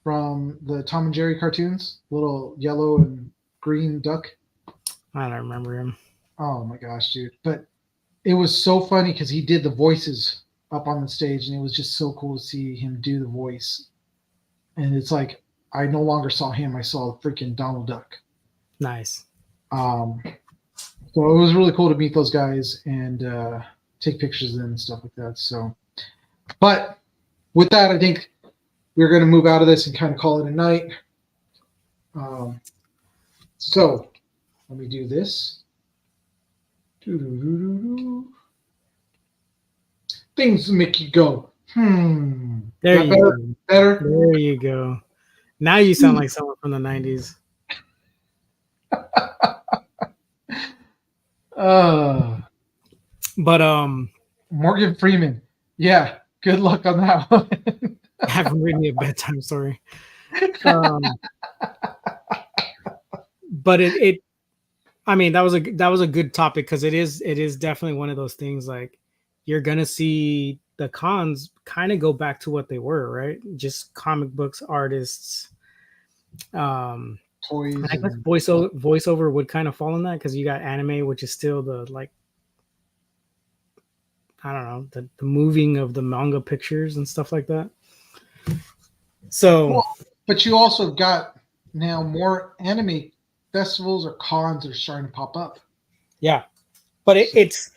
from the Tom and Jerry cartoons, little yellow and green duck. I don't remember him. Oh my gosh, dude. But it was so funny because he did the voices up on the stage, and it was just so cool to see him do the voice. And it's like I no longer saw him; I saw freaking Donald Duck. Nice. So it was really cool to meet those guys and take pictures of them and stuff like that. So, but with that, I think we're going to move out of this and kind of call it a night. So let me do this. Things make you go, There you go. Better? There you go. Now you sound like someone from the 90s. But Morgan Freeman. Yeah, good luck on that one. I haven't read me a bedtime story. But I mean, that was a good topic because it is definitely one of those things like you're gonna see the cons kind of go back to what they were, right? Just comic books, artists, toys. I guess voiceover would kind of fall in that because you got anime, which is still the like I don't know the moving of the manga pictures and stuff like that. So, but you also got now more anime festivals or cons that are starting to pop up. Yeah, but it's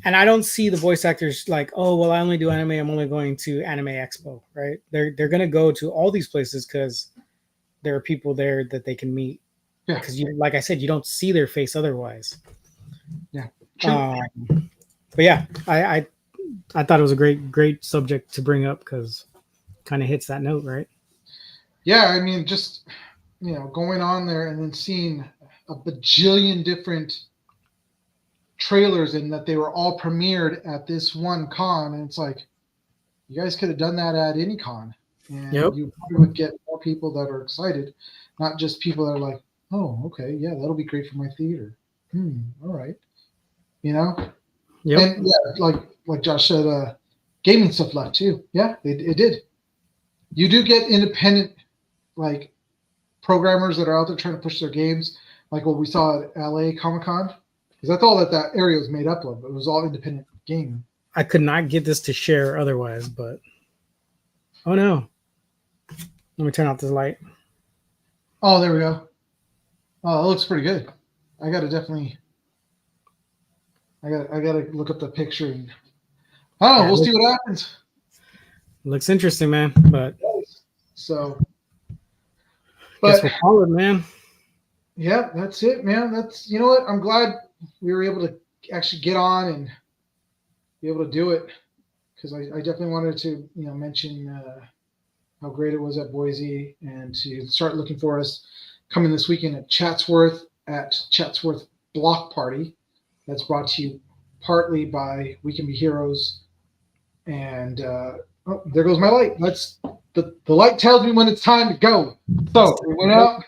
and I don't see the voice actors like, oh well, I only do anime. I'm only going to Anime Expo, right? They're going to go to all these places because there are people there that they can meet. Yeah, because you, like I said, you don't see their face otherwise. Yeah. But yeah, I thought it was a great subject to bring up because it kind of hits that note, right? Yeah, I mean, just going on there and then seeing a bajillion different trailers and that they were all premiered at this one con, and it's like you guys could have done that at any con, and you probably would get more people that are excited, not just people that are like, oh, okay, yeah, that'll be great for my theater. All right, And yeah, like Josh said, gaming stuff left too. Yeah, it did. You do get independent like programmers that are out there trying to push their games, like what we saw at LA Comic Con, because that's all that area was made up of. It was all independent gaming. I could not get this to share otherwise, but oh no. Let me turn off this light. Oh, there we go. Oh, it looks pretty good. I gotta look up the picture and we'll see what happens. Looks interesting, man. But so guess we'll call it, man. Yeah, that's it, man. That's, you know what? I'm glad we were able to actually get on and be able to do it, because I definitely wanted to, mention how great it was at Boise, and to start looking for us coming this weekend at Chatsworth Block Party. That's brought to you partly by We Can Be Heroes. And there goes my light. That's the light tells me when it's time to go. So we went out.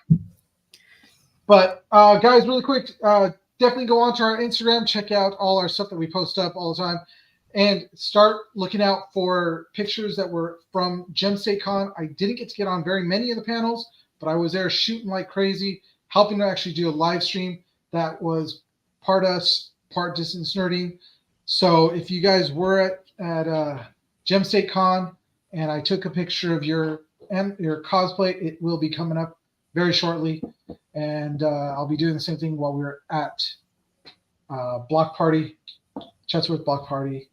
But guys, really quick, definitely go on to our Instagram, check out all our stuff that we post up all the time, and start looking out for pictures that were from Gem State Con. I didn't get to get on very many of the panels, but I was there shooting like crazy, helping to actually do a live stream that was part us, part Distance Nerding. So if you guys were at Gem State Con and I took a picture of your cosplay, it will be coming up very shortly. And I'll be doing the same thing while we're at Block Party, Chatsworth Block Party.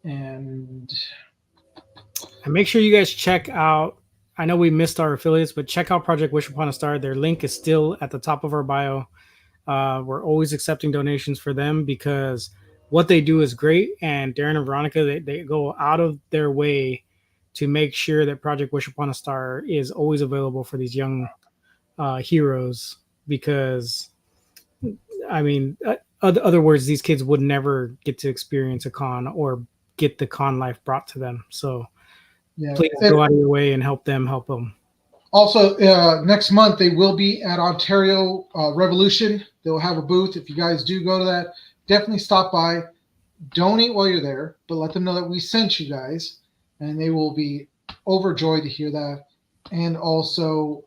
And make sure you guys check out, I know we missed our affiliates, but check out Project Wish Upon a Star. Their link is still at the top of our bio. We're always accepting donations for them because what they do is great. And Darren and Veronica, they go out of their way to make sure that Project Wish Upon a Star is always available for these young heroes, because I mean, other words, these kids would never get to experience a con or get the con life brought to them. So please go out of your way and help them. Also, next month they will be at Ontario Revolution. They'll have a booth. If you guys do go to that, definitely stop by, donate while you're there, but let them know that we sent you guys, and they will be overjoyed to hear that. And also,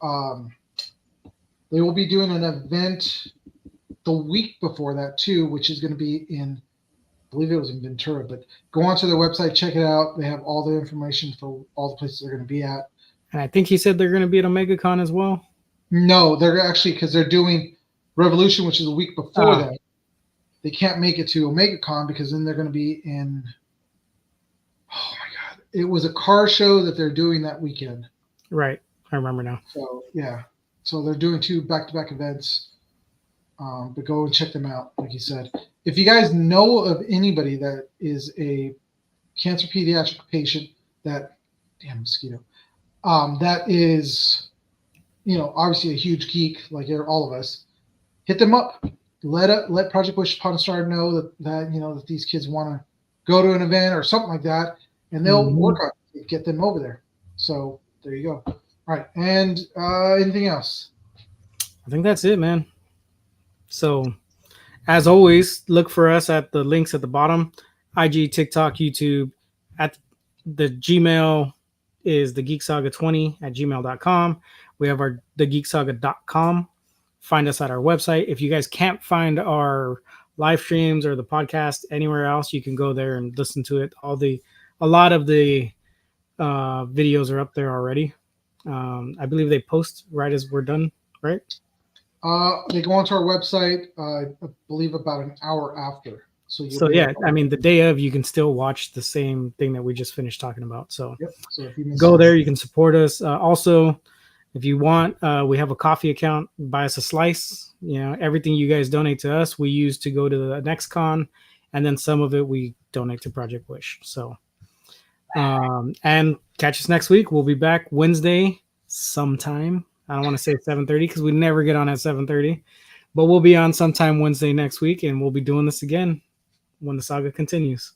they will be doing an event the week before that too, which is going to be in, I believe it was in Ventura, but go onto their website, check it out. They have all the information for all the places they're going to be at. And I think he said they're going to be at OmegaCon as well. No, they're actually, because they're doing Revolution, which is a week before that. They can't make it to OmegaCon because then they're going to be in, oh my God, it was a car show that they're doing that weekend. Right. I remember now. So, yeah. So they're doing 2 back-to-back events, but go and check them out, like you said. If you guys know of anybody that is a cancer pediatric patient that is, obviously a huge geek like all of us, hit them up. Let Project Wish Upon a Star know that these kids want to go to an event or something like that, and they'll work on it, get them over there. So there you go. All right, and anything else? I think that's it, man. So, as always, look for us at the links at the bottom: IG, TikTok, YouTube. At the Gmail is thegeeksaga20@gmail.com. We have our thegeeksaga.com. Find us at our website. If you guys can't find our live streams or the podcast anywhere else, you can go there and listen to it. A lot of the videos are up there already. I believe they post right as we're done, right? They go onto our website, I believe about an hour after. So yeah, I mean, the day of, you can still watch the same thing that we just finished talking about. So, so if you go there, you can support us. Also, if you want, we have a coffee account. Buy us a slice. Everything you guys donate to us, we use to go to the next con, and then some of it we donate to Project Wish. So, and catch us next week. We'll be back Wednesday sometime. I don't want to say 7:30 because we never get on at 7:30, but we'll be on sometime Wednesday next week, and we'll be doing this again when the saga continues.